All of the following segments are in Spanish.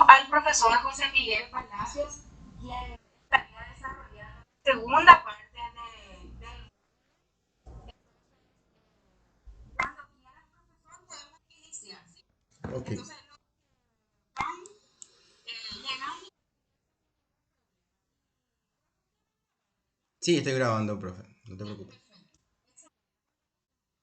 al profesor José Miguel Palacios, quien estaría desarrollando la segunda parte del... Cuando quiera, profesor, podemos iniciar, ¿sí? Ok. Entonces, llegamos... Sí, estoy grabando, profe. No te preocupes.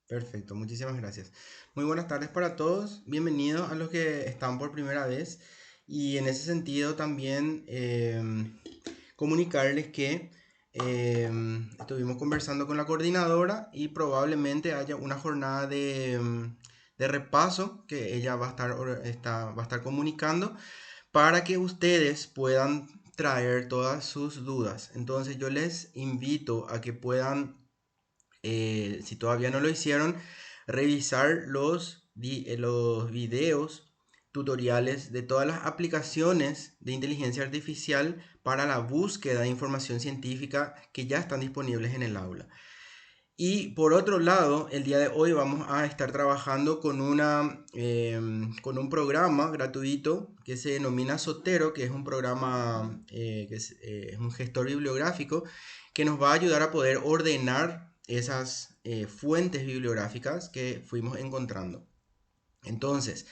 Perfecto, muchísimas gracias. Muy buenas tardes para todos. Bienvenidos a los que están por primera vez. Y en ese sentido también comunicarles que estuvimos conversando con la coordinadora y probablemente haya una jornada de repaso que ella va a estar comunicando para que ustedes puedan traer todas sus dudas. Entonces yo les invito a que puedan, si todavía no lo hicieron, revisar los videos tutoriales de todas las aplicaciones de inteligencia artificial para la búsqueda de información científica que ya están disponibles en el aula. Y por otro lado, el día de hoy vamos a estar trabajando con un programa gratuito que se denomina Zotero, que es un programa es un gestor bibliográfico que nos va a ayudar a poder ordenar esas fuentes bibliográficas que fuimos encontrando. Entonces,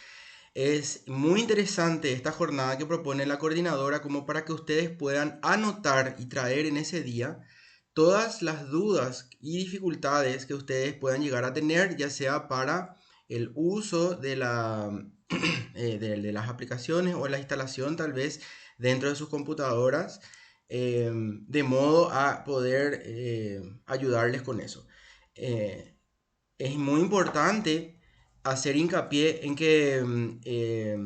es muy interesante esta jornada que propone la coordinadora como para que ustedes puedan anotar y traer en ese día todas las dudas y dificultades que ustedes puedan llegar a tener, ya sea para el uso de las aplicaciones o la instalación tal vez dentro de sus computadoras, de modo a poder ayudarles con eso. Es muy importante hacer hincapié en que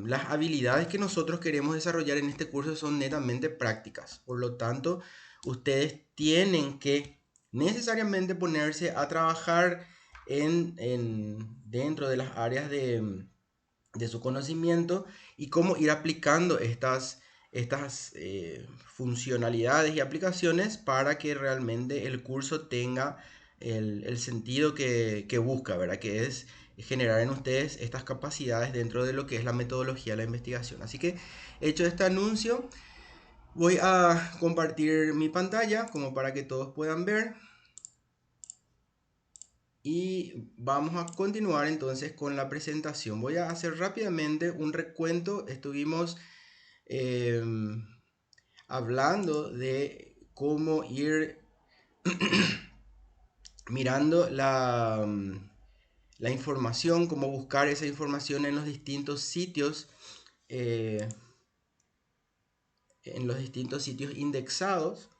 las habilidades que nosotros queremos desarrollar en este curso son netamente prácticas. Por lo tanto, ustedes tienen que necesariamente ponerse a trabajar dentro de las áreas de su conocimiento y cómo ir aplicando estas funcionalidades y aplicaciones para que realmente el curso tenga el sentido que busca, ¿verdad? Que es generar en ustedes estas capacidades dentro de lo que es la metodología de la investigación. Así que, hecho este anuncio, voy a compartir mi pantalla como para que todos puedan ver. Y vamos a continuar entonces con la presentación. Voy a hacer rápidamente un recuento. Estuvimos eh, hablando de cómo ir mirando la información, cómo buscar esa información eh, en los distintos sitios indexados.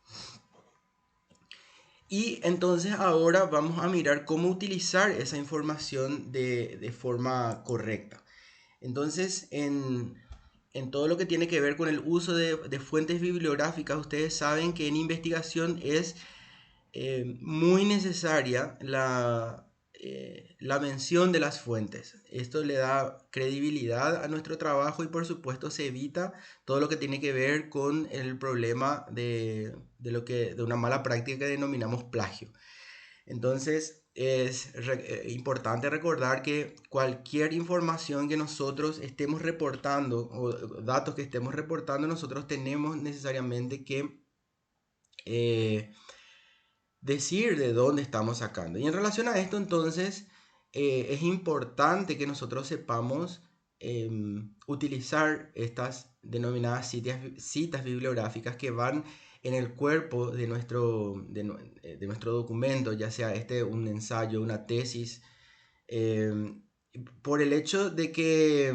Y entonces ahora vamos a mirar cómo utilizar esa información de forma correcta. Entonces, en todo lo que tiene que ver con el uso de fuentes bibliográficas, ustedes saben que en investigación es muy necesaria la mención de las fuentes. Esto le da credibilidad a nuestro trabajo y por supuesto se evita todo lo que tiene que ver con el problema de una mala práctica que denominamos plagio. Entonces es importante recordar que cualquier información que nosotros estemos reportando o datos que estemos reportando, nosotros tenemos necesariamente que decir de dónde estamos sacando. Y en relación a esto, entonces, es importante que nosotros sepamos utilizar estas denominadas citas bibliográficas que van en el cuerpo de nuestro documento, ya sea un ensayo, una tesis, em, por el hecho de que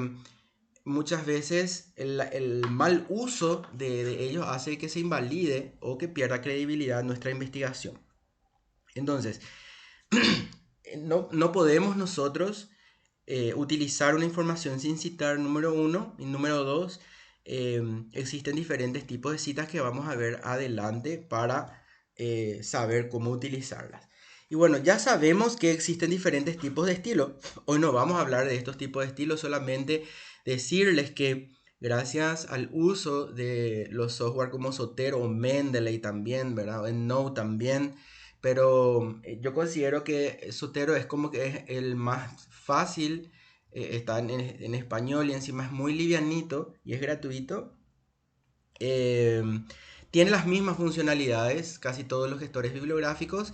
muchas veces el mal uso de ellos hace que se invalide o que pierda credibilidad nuestra investigación. Entonces, no podemos nosotros utilizar una información sin citar, número uno. Y número dos, existen diferentes tipos de citas que vamos a ver adelante para saber cómo utilizarlas. Y bueno, ya sabemos que existen diferentes tipos de estilo. Hoy no vamos a hablar de estos tipos de estilos, solamente decirles que gracias al uso de los software como Zotero o Mendeley también, ¿verdad? EndNote también, pero yo considero que Zotero es como que es el más fácil está en español y encima es muy livianito y es gratuito. Eh, Tiene las mismas funcionalidades, casi todos los gestores bibliográficos,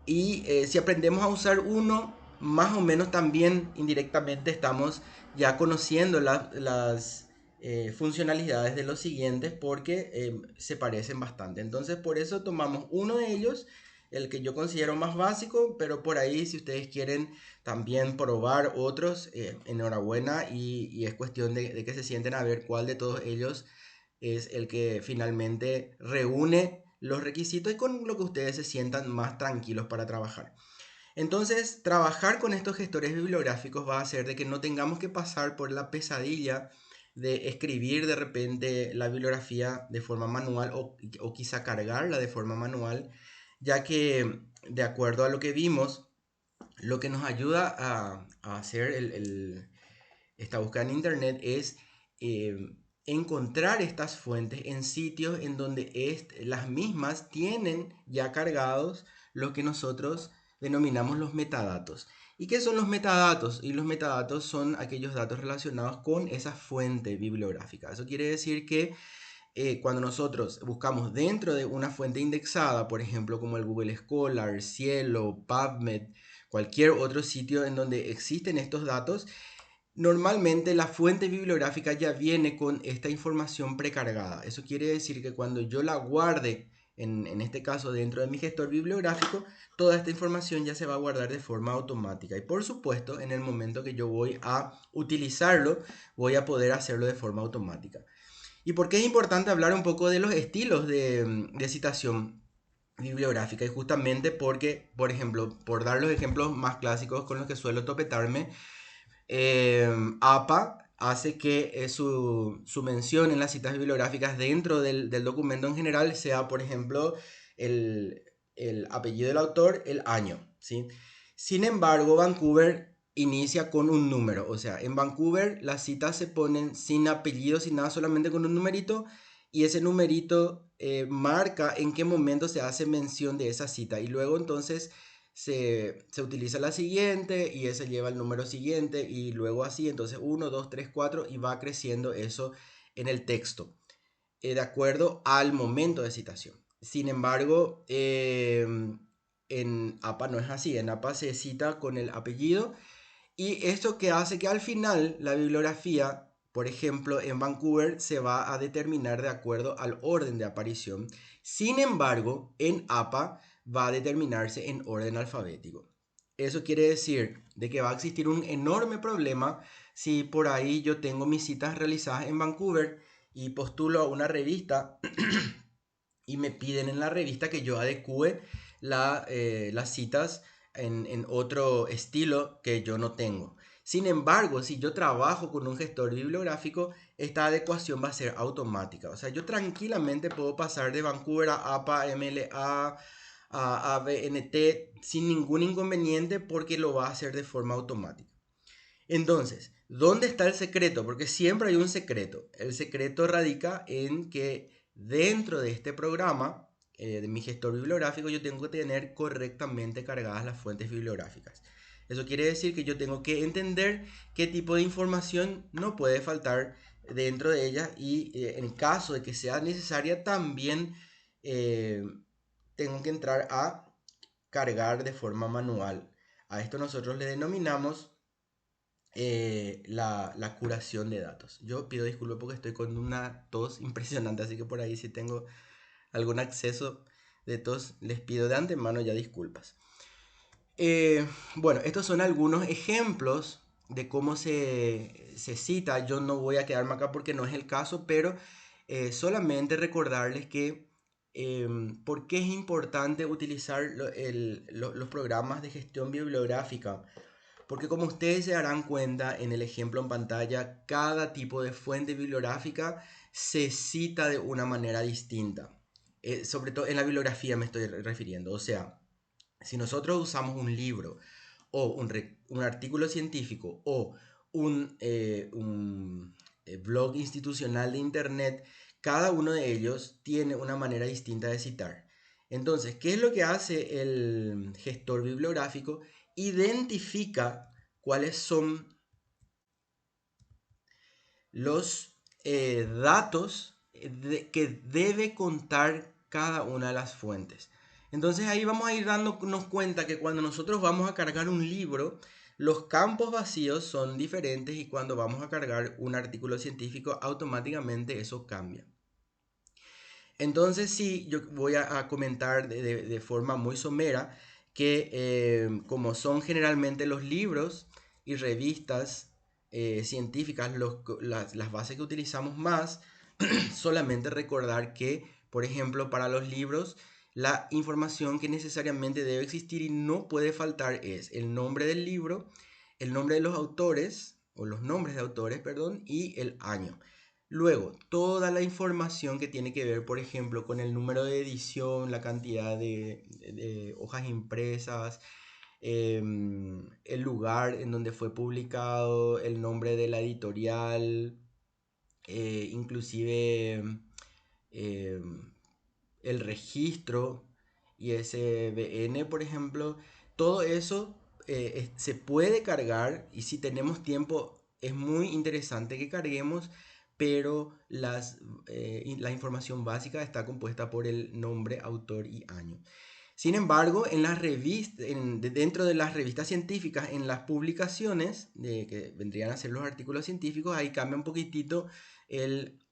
y si aprendemos a usar uno, más o menos también indirectamente estamos ya conociendo las funcionalidades de los siguientes porque se parecen bastante. Entonces por eso tomamos uno de ellos, el que yo considero más básico, pero por ahí si ustedes quieren también probar otros, enhorabuena y es cuestión de que se sienten a ver cuál de todos ellos es el que finalmente reúne los requisitos y con lo que ustedes se sientan más tranquilos para trabajar. Entonces, trabajar con estos gestores bibliográficos va a hacer de que no tengamos que pasar por la pesadilla de escribir de repente la bibliografía de forma manual o quizá cargarla de forma manual, ya que de acuerdo a lo que vimos, lo que nos ayuda a hacer esta búsqueda en internet es eh, encontrar estas fuentes en sitios en donde las mismas tienen ya cargados lo que nosotros denominamos los metadatos. ¿Y qué son los metadatos? Y los metadatos son aquellos datos relacionados con esa fuente bibliográfica. Eso quiere decir que cuando nosotros buscamos dentro de una fuente indexada, por ejemplo, como el Google Scholar, Cielo, PubMed, cualquier otro sitio en donde existen estos datos, normalmente la fuente bibliográfica ya viene con esta información precargada. Eso quiere decir que cuando yo la guarde, en este caso dentro de mi gestor bibliográfico, toda esta información ya se va a guardar de forma automática. Y por supuesto, en el momento que yo voy a utilizarlo, voy a poder hacerlo de forma automática. ¿Y por qué es importante hablar un poco de los estilos de citación bibliográfica? Y justamente porque, por ejemplo, por dar los ejemplos más clásicos con los que suelo topetarme, APA hace que su mención en las citas bibliográficas dentro del documento en general sea, por ejemplo, el, el apellido del autor, el año, ¿sí? Sin embargo, Vancouver inicia con un número, o sea, en Vancouver las citas se ponen sin apellido, sin nada, solamente con un numerito, y ese numerito marca en qué momento se hace mención de esa cita, y luego entonces se utiliza la siguiente y ese lleva el número siguiente y luego así, entonces uno 2 3 4 y va creciendo eso en el texto, de acuerdo al momento de citación. Sin embargo, en APA no es así, en APA se cita con el apellido y esto que hace que al final la bibliografía, por ejemplo, en Vancouver se va a determinar de acuerdo al orden de aparición. Sin embargo, en APA va a determinarse en orden alfabético. Eso quiere decir de que va a existir un enorme problema si por ahí yo tengo mis citas realizadas en Vancouver y postulo a una revista y me piden en la revista que yo adecue las citas en otro estilo que yo no tengo. Sin embargo, si yo trabajo con un gestor bibliográfico, esta adecuación va a ser automática. O sea, yo tranquilamente puedo pasar de Vancouver a APA, MLA, a BNT sin ningún inconveniente porque lo va a hacer de forma automática. Entonces, ¿dónde está el secreto? Porque siempre hay un secreto. El secreto radica en que dentro de este programa, de mi gestor bibliográfico, yo tengo que tener correctamente cargadas las fuentes bibliográficas. Eso quiere decir que yo tengo que entender qué tipo de información no puede faltar dentro de ella y en caso de que sea necesaria también eh, tengo que entrar a cargar de forma manual. A esto nosotros le denominamos la curación de datos. Yo pido disculpas porque estoy con una tos impresionante, así que por ahí si tengo algún acceso de tos, les pido de antemano ya disculpas. Bueno, estos son algunos ejemplos de cómo se cita. Yo no voy a quedarme acá porque no es el caso, pero solamente recordarles que por qué es importante utilizar los programas de gestión bibliográfica, porque como ustedes se darán cuenta en el ejemplo en pantalla, cada tipo de fuente bibliográfica se cita de una manera distinta. Sobre todo en la bibliografía me estoy refiriendo. O sea, si nosotros usamos un libro o un artículo científico o un blog institucional de internet, cada uno de ellos tiene una manera distinta de citar. Entonces, ¿qué es lo que hace el gestor bibliográfico? Identifica cuáles son los datos que debe contar cada una de las fuentes. Entonces ahí vamos a ir dándonos cuenta que cuando nosotros vamos a cargar un libro, los campos vacíos son diferentes y cuando vamos a cargar un artículo científico, automáticamente eso cambia. Entonces sí, yo voy a comentar de forma muy somera que como son generalmente los libros y revistas científicas las bases que utilizamos más, solamente recordar que, por ejemplo, para los libros, la información que necesariamente debe existir y no puede faltar es el nombre del libro, el nombre de los autores, o los nombres de autores, perdón, y el año. Luego, toda la información que tiene que ver, por ejemplo, con el número de edición, la cantidad de hojas impresas, el lugar en donde fue publicado, el nombre de la editorial, inclusive eh, el registro ISBN, por ejemplo, todo eso se puede cargar y si tenemos tiempo es muy interesante que carguemos, pero la información básica está compuesta por el nombre, autor y año. Sin embargo, en las revistas, dentro de las revistas científicas, en las publicaciones, que vendrían a ser los artículos científicos, ahí cambia un poquitito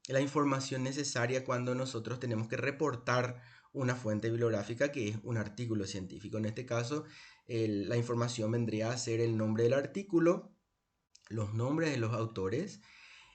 la información necesaria cuando nosotros tenemos que reportar una fuente bibliográfica que es un artículo científico. En este caso, la información vendría a ser el nombre del artículo, los nombres de los autores,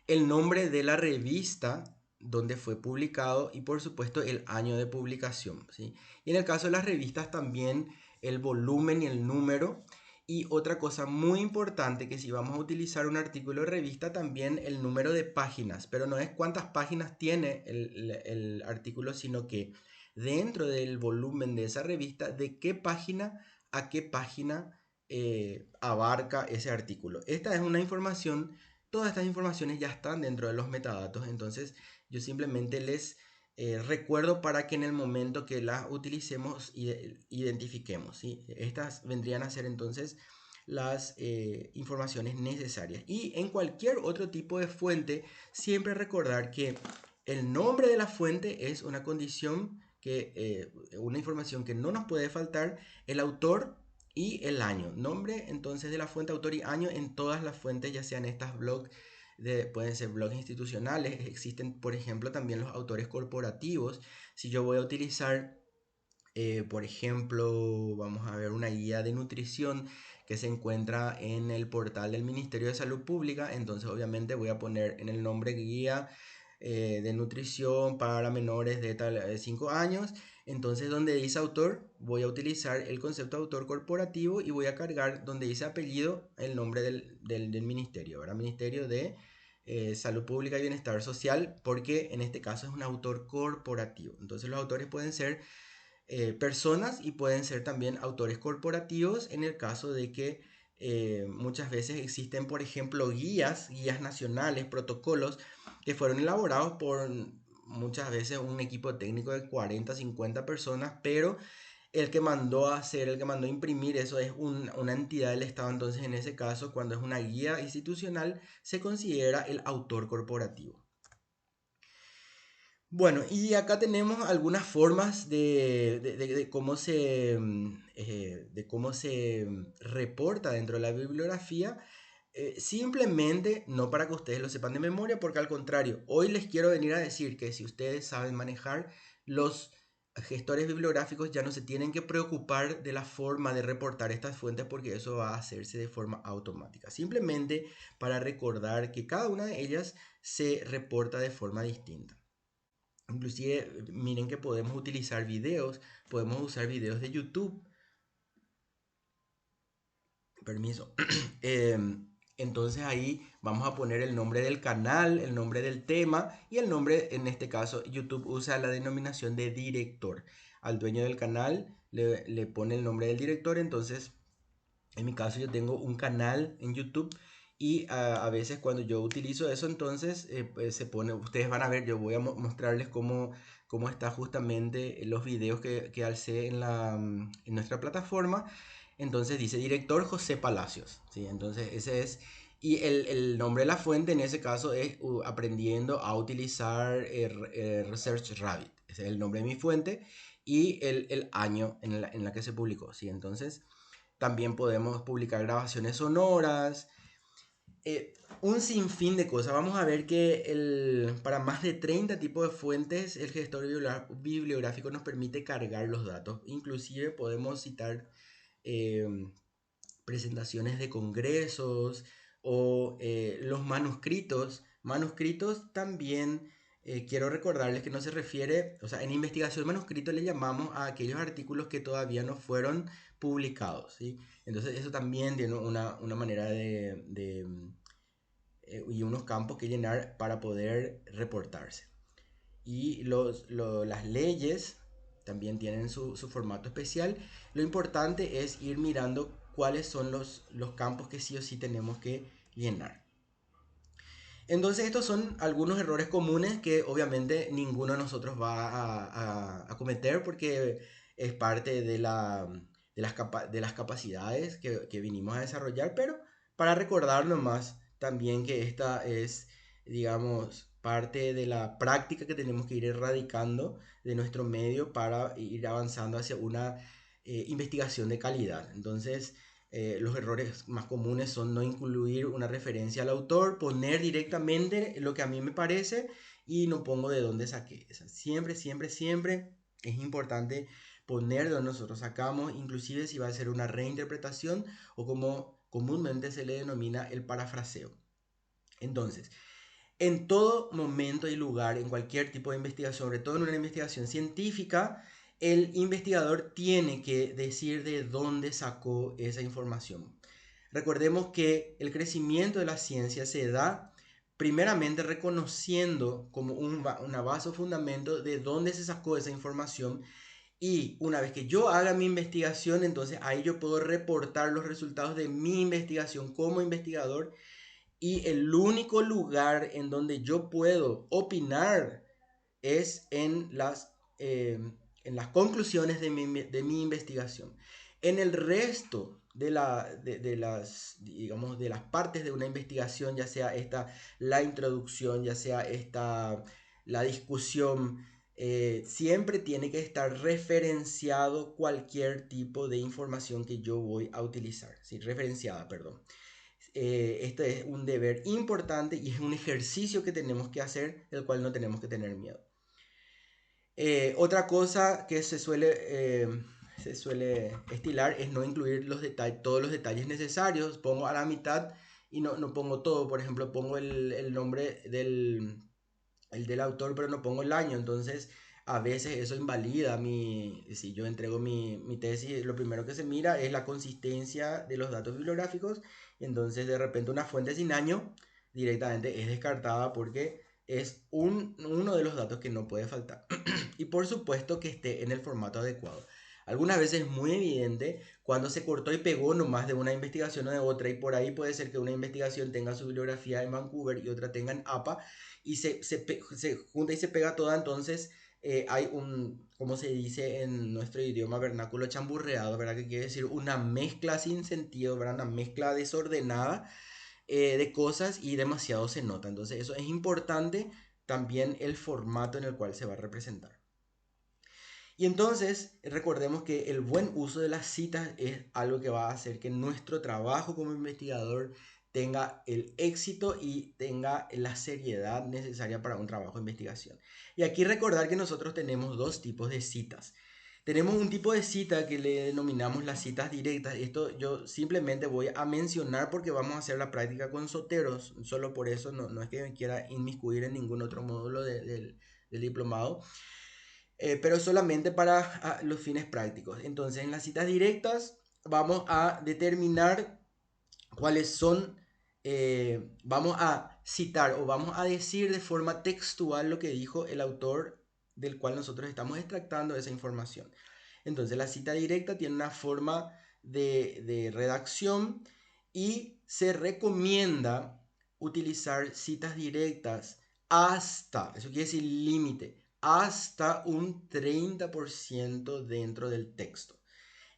el nombre de la revista donde fue publicado y por supuesto el año de publicación, ¿sí? Y en el caso de las revistas también el volumen y el número. Y otra cosa muy importante, que si vamos a utilizar un artículo de revista, también el número de páginas, pero no es cuántas páginas tiene el artículo, sino que dentro del volumen de esa revista, de qué página a qué página abarca ese artículo. Esta es una información. Todas estas informaciones ya están dentro de los metadatos, entonces yo simplemente les recuerdo para que en el momento que las utilicemos identifiquemos, ¿sí? Estas vendrían a ser entonces las informaciones necesarias. Y en cualquier otro tipo de fuente, siempre recordar que el nombre de la fuente es una condición una información que no nos puede faltar, el autor y el año. Nombre entonces de la fuente, autor y año en todas las fuentes, ya sean estas blogs, pueden ser blogs institucionales. Existen, por ejemplo, también los autores corporativos. Si yo voy a utilizar, por ejemplo, vamos a ver una guía de nutrición que se encuentra en el portal del Ministerio de Salud Pública, entonces obviamente voy a poner en el nombre guía de nutrición para menores de 5 años. Entonces donde dice autor voy a utilizar el concepto de autor corporativo y voy a cargar donde dice apellido el nombre del ministerio, ¿verdad? Ministerio de Salud Pública y Bienestar Social, porque en este caso es un autor corporativo. Entonces los autores pueden ser personas y pueden ser también autores corporativos en el caso de que muchas veces existen, por ejemplo, guías nacionales, protocolos que fueron elaborados por muchas veces un equipo técnico de 40, 50 personas, pero el que mandó a hacer, el que mandó a imprimir eso es una entidad del Estado. Entonces, en ese caso, cuando es una guía institucional, se considera el autor corporativo. Bueno, y acá tenemos algunas formas de cómo de cómo se reporta dentro de la bibliografía. Simplemente, no para que ustedes lo sepan de memoria, porque al contrario, hoy les quiero venir a decir que si ustedes saben manejar los gestores bibliográficos, ya no se tienen que preocupar de la forma de reportar estas fuentes, porque eso va a hacerse de forma automática. Simplemente para recordar que cada una de ellas se reporta de forma distinta. Inclusive, miren que podemos utilizar videos, podemos usar videos de YouTube. Permiso. Entonces ahí vamos a poner el nombre del canal, el nombre del tema y el nombre, en este caso YouTube usa la denominación de director. Al dueño del canal le pone el nombre del director. Entonces en mi caso yo tengo un canal en YouTube y a veces cuando yo utilizo eso, entonces pues se pone, ustedes van a ver, yo voy a mostrarles cómo está justamente los videos que alcé en nuestra plataforma. Entonces dice director José Palacios, ¿sí? Entonces ese es, Y el nombre de la fuente en ese caso es aprendiendo a utilizar Research Rabbit. Ese es el nombre de mi fuente y el año en la que se publicó. ¿Sí? Entonces, también podemos publicar grabaciones sonoras, un sinfín de cosas. Vamos a ver que para más de 30 tipos de fuentes, el gestor bibliográfico nos permite cargar los datos. Inclusive podemos citar eh, presentaciones de congresos o los manuscritos. Manuscritos también, quiero recordarles que no se refiere, o sea, en investigación manuscrito le llamamos a aquellos artículos que todavía no fueron publicados, ¿sí? Entonces eso también tiene una manera y unos campos que llenar para poder reportarse. Y las leyes también tienen su formato especial. Lo importante es ir mirando cuáles son los campos que sí o sí tenemos que llenar. Entonces estos son algunos errores comunes que obviamente ninguno de nosotros va a cometer porque es parte de las capacidades que vinimos a desarrollar, pero para recordarnos más también que esta es, digamos, parte de la práctica que tenemos que ir erradicando de nuestro medio para ir avanzando hacia una investigación de calidad. Entonces, los errores más comunes son no incluir una referencia al autor, poner directamente lo que a mí me parece y no pongo de dónde saqué. O sea, siempre, siempre, siempre es importante poner de dónde nosotros sacamos, inclusive si va a ser una reinterpretación o como comúnmente se le denomina el parafraseo. Entonces, en todo momento y lugar, en cualquier tipo de investigación, sobre todo en una investigación científica, el investigador tiene que decir de dónde sacó esa información. Recordemos que el crecimiento de la ciencia se da primeramente reconociendo como una base o fundamento de dónde se sacó esa información, y una vez que yo haga mi investigación, entonces ahí yo puedo reportar los resultados de mi investigación como investigador, y el único lugar en donde yo puedo opinar es en las conclusiones de mi investigación. En el resto digamos, de las partes de una investigación, ya sea la introducción, ya sea la discusión, siempre tiene que estar referenciado cualquier tipo de información que yo voy a utilizar. Sí, referenciada, perdón. Este es un deber importante y es un ejercicio que tenemos que hacer, del cual no tenemos que tener miedo. Otra cosa que se suele estilar es no incluir todos los detalles necesarios. Pongo a la mitad y no pongo todo. Por ejemplo, pongo el nombre del autor, pero no pongo el año. Entonces, a veces eso invalida si yo entrego mi tesis, lo primero que se mira es la consistencia de los datos bibliográficos. Entonces, de repente, una fuente sin año directamente es descartada porque es uno de los datos que no puede faltar. Y por supuesto que esté en el formato adecuado. Algunas veces es muy evidente cuando se cortó y pegó nomás de una investigación o de otra, y por ahí puede ser que una investigación tenga su bibliografía en Vancouver y otra tenga en APA, y se junta y se pega toda. Entonces hay como se dice en nuestro idioma vernáculo, chamburreado, ¿verdad? Que quiere decir una mezcla sin sentido, ¿verdad? Una mezcla desordenada de cosas, y demasiado se nota. Entonces eso es importante, también el formato en el cual se va a representar. Y entonces recordemos que el buen uso de las citas es algo que va a hacer que nuestro trabajo como investigador tenga el éxito y tenga la seriedad necesaria para un trabajo de investigación. Y aquí recordar que nosotros tenemos dos tipos de citas. Tenemos un tipo de cita que le denominamos las citas directas. Esto yo simplemente voy a mencionar porque vamos a hacer la práctica con soteros. Solo por eso no es que me quiera inmiscuir en ningún otro módulo del diplomado, pero solamente para los fines prácticos. Entonces, en las citas directas vamos a determinar cuáles son, vamos a citar o vamos a decir de forma textual lo que dijo el autor del cual nosotros estamos extractando esa información. Entonces, la cita directa tiene una forma de redacción y se recomienda utilizar citas directas hasta, eso quiere decir límite, hasta un 30% dentro del texto.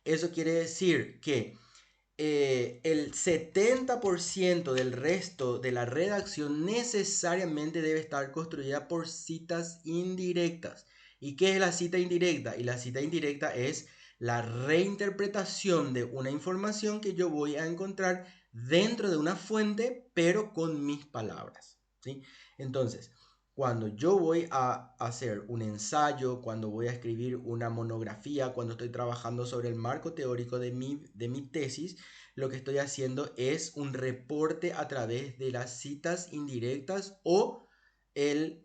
Eso quiere decir que el 70% del resto de la redacción necesariamente debe estar construida por citas indirectas. ¿Y qué es la cita indirecta? Y la cita indirecta es la reinterpretación de una información que yo voy a encontrar dentro de una fuente, pero con mis palabras, ¿sí? Entonces, cuando yo voy a hacer un ensayo, cuando voy a escribir una monografía, cuando estoy trabajando sobre el marco teórico de mi tesis, lo que estoy haciendo es un reporte a través de las citas indirectas o el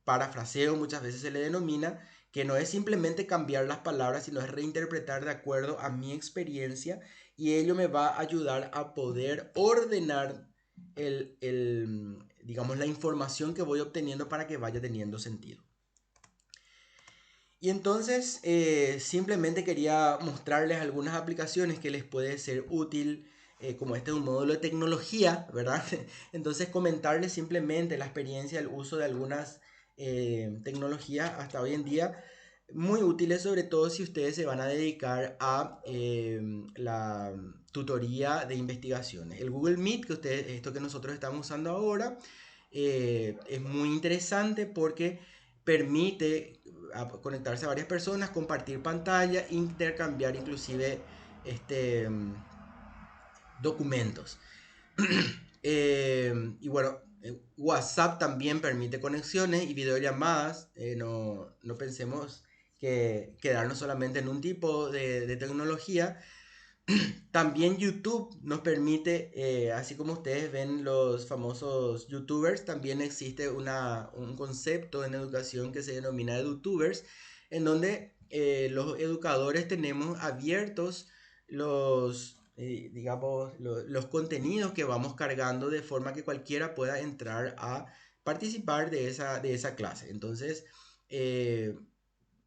parafraseo, muchas veces se le denomina, que no es simplemente cambiar las palabras, sino es reinterpretar de acuerdo a mi experiencia, y ello me va a ayudar a poder ordenar digamos, la información que voy obteniendo para que vaya teniendo sentido. Y entonces simplemente quería mostrarles algunas aplicaciones que les puede ser útil, como este es un módulo de tecnología, ¿verdad? Entonces comentarles simplemente la experiencia, el uso de algunas tecnologías hasta hoy en día, muy útiles, sobre todo si ustedes se van a dedicar a la tutoría de investigaciones. El Google Meet, esto que nosotros estamos usando ahora, es muy interesante porque permite conectarse a varias personas, compartir pantalla, intercambiar inclusive este, documentos. Y bueno, WhatsApp también permite conexiones y videollamadas. No pensemos que quedarnos solamente en un tipo de tecnología. También YouTube nos permite, así como ustedes ven los famosos YouTubers, también existe un concepto en educación que se denomina EduTubers, en donde los educadores tenemos abiertos los contenidos que vamos cargando de forma que cualquiera pueda entrar a participar de esa clase. Entonces,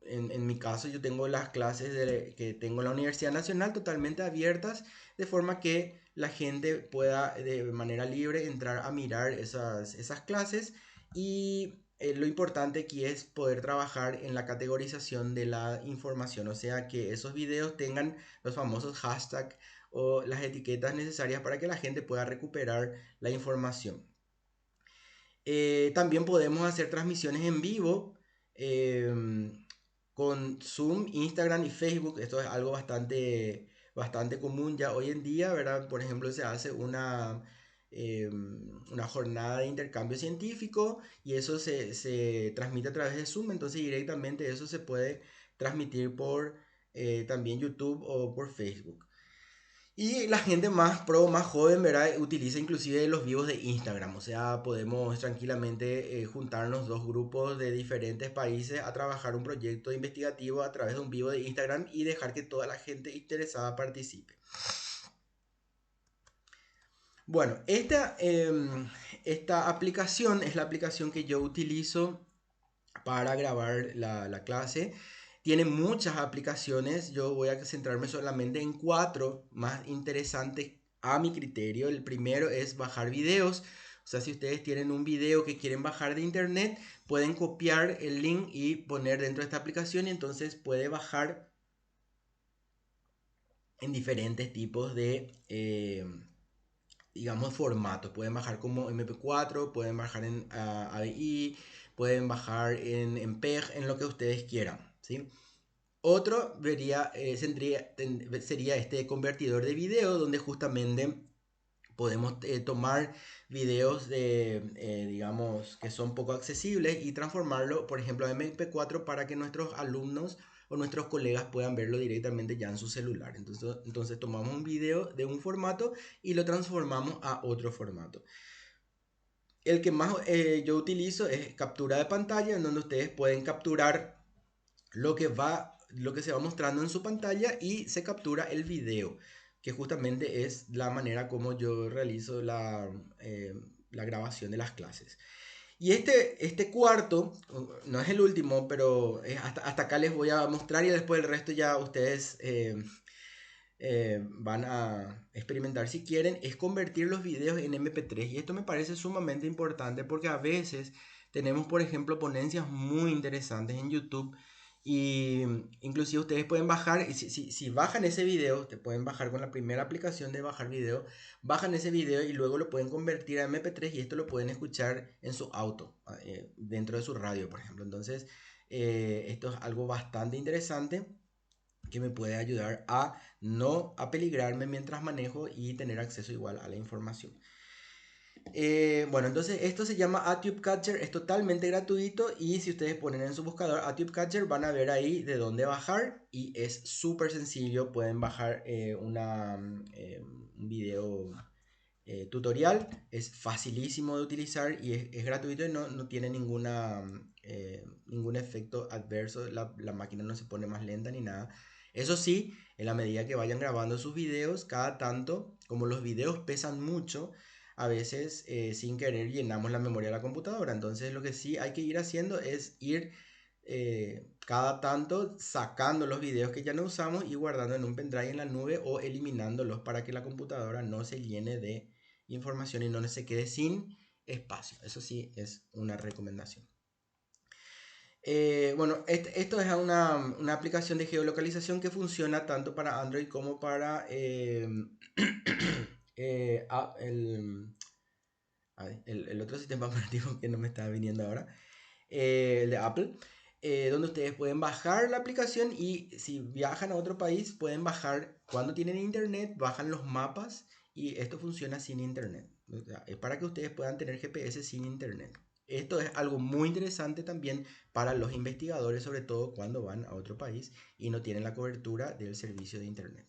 en mi caso, yo tengo las clases que tengo en la Universidad Nacional totalmente abiertas, de forma que la gente pueda de manera libre entrar a mirar esas clases. Y lo importante aquí es poder trabajar en la categorización de la información, o sea, que esos videos tengan los famosos hashtags o las etiquetas necesarias para que la gente pueda recuperar la información. También podemos hacer transmisiones en vivo con Zoom, Instagram y Facebook. Esto es algo bastante común ya hoy en día, ¿verdad? Por ejemplo, se hace una jornada de intercambio científico y eso se transmite a través de Zoom, entonces directamente eso se puede transmitir por también YouTube o por Facebook. Y la gente más pro, más joven, ¿verdad? Utiliza inclusive los vivos de Instagram. O sea, podemos tranquilamente juntarnos dos grupos de diferentes países a trabajar un proyecto investigativo a través de un vivo de Instagram y dejar que toda la gente interesada participe. Bueno, esta aplicación es la aplicación que yo utilizo para grabar la clase. Tiene muchas aplicaciones, yo voy a centrarme solamente en 4 más interesantes a mi criterio. El primero es bajar videos, o sea, si ustedes tienen un video que quieren bajar de internet, pueden copiar el link y poner dentro de esta aplicación, y entonces puede bajar en diferentes tipos de digamos, formatos. Pueden bajar como MP4, pueden bajar en AVI, pueden bajar en PEG, en lo que ustedes quieran, ¿sí? Otro sería este convertidor de video, donde justamente podemos tomar videos digamos, que son poco accesibles y transformarlo, por ejemplo, a MP4 para que nuestros alumnos o nuestros colegas puedan verlo directamente ya en su celular. Entonces tomamos un video de un formato y lo transformamos a otro formato. El que más yo utilizo es captura de pantalla, en donde ustedes pueden capturar lo que se va mostrando en su pantalla y se captura el video, que justamente es la manera como yo realizo la grabación de las clases. Y este cuarto, no es el último, pero hasta acá les voy a mostrar, y después el resto ya ustedes van a experimentar si quieren, es convertir los videos en MP3. Y esto me parece sumamente importante porque a veces tenemos, por ejemplo, ponencias muy interesantes en YouTube Y inclusive ustedes pueden bajar, y si bajan ese video, te pueden bajar con la primera aplicación de bajar video, bajan ese video y luego lo pueden convertir a MP3 y esto lo pueden escuchar en su auto, dentro de su radio, por ejemplo. Entonces, esto es algo bastante interesante que me puede ayudar a no apeligrarme mientras manejo y tener acceso igual a la información. Bueno, entonces esto se llama ATube Catcher, es totalmente gratuito y si ustedes ponen en su buscador ATube Catcher van a ver ahí de dónde bajar y es súper sencillo, pueden bajar un video tutorial, es facilísimo de utilizar y es gratuito y no tiene ningún efecto adverso, la máquina no se pone más lenta ni nada. Eso sí, en la medida que vayan grabando sus videos, cada tanto, como los videos pesan mucho, a veces sin querer llenamos la memoria de la computadora. Entonces lo que sí hay que ir haciendo es ir cada tanto sacando los videos que ya no usamos y guardando en un pendrive en la nube o eliminándolos para que la computadora no se llene de información y no se quede sin espacio. Eso sí es una recomendación. Bueno, esto es una aplicación de geolocalización que funciona tanto para Android como para el otro sistema operativo que no me está viniendo ahora, el de Apple, donde ustedes pueden bajar la aplicación y si viajan a otro país pueden bajar, cuando tienen internet, bajan los mapas y esto funciona sin internet. O sea, es para que ustedes puedan tener GPS sin internet. Esto es algo muy interesante también para los investigadores, sobre todo cuando van a otro país y no tienen la cobertura del servicio de internet.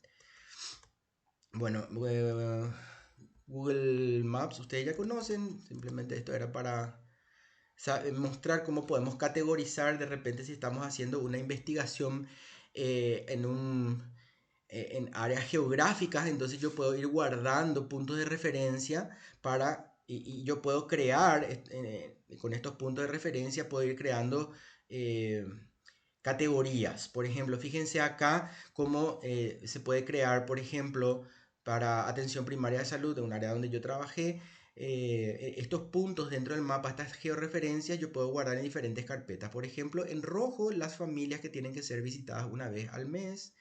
Bueno, Google Maps ustedes ya conocen, simplemente esto era para mostrar cómo podemos categorizar de repente si estamos haciendo una investigación eh, en un, en áreas geográficas, entonces yo puedo ir guardando puntos de referencia y yo puedo crear, con estos puntos de referencia, puedo ir creando eh, categorías. Por ejemplo, fíjense acá cómo se puede crear, por ejemplo, para atención primaria de salud, de un área donde yo trabajé, estos puntos dentro del mapa, estas georreferencias, yo puedo guardar en diferentes carpetas. Por ejemplo, en rojo, las familias que tienen que ser visitadas una vez al mes.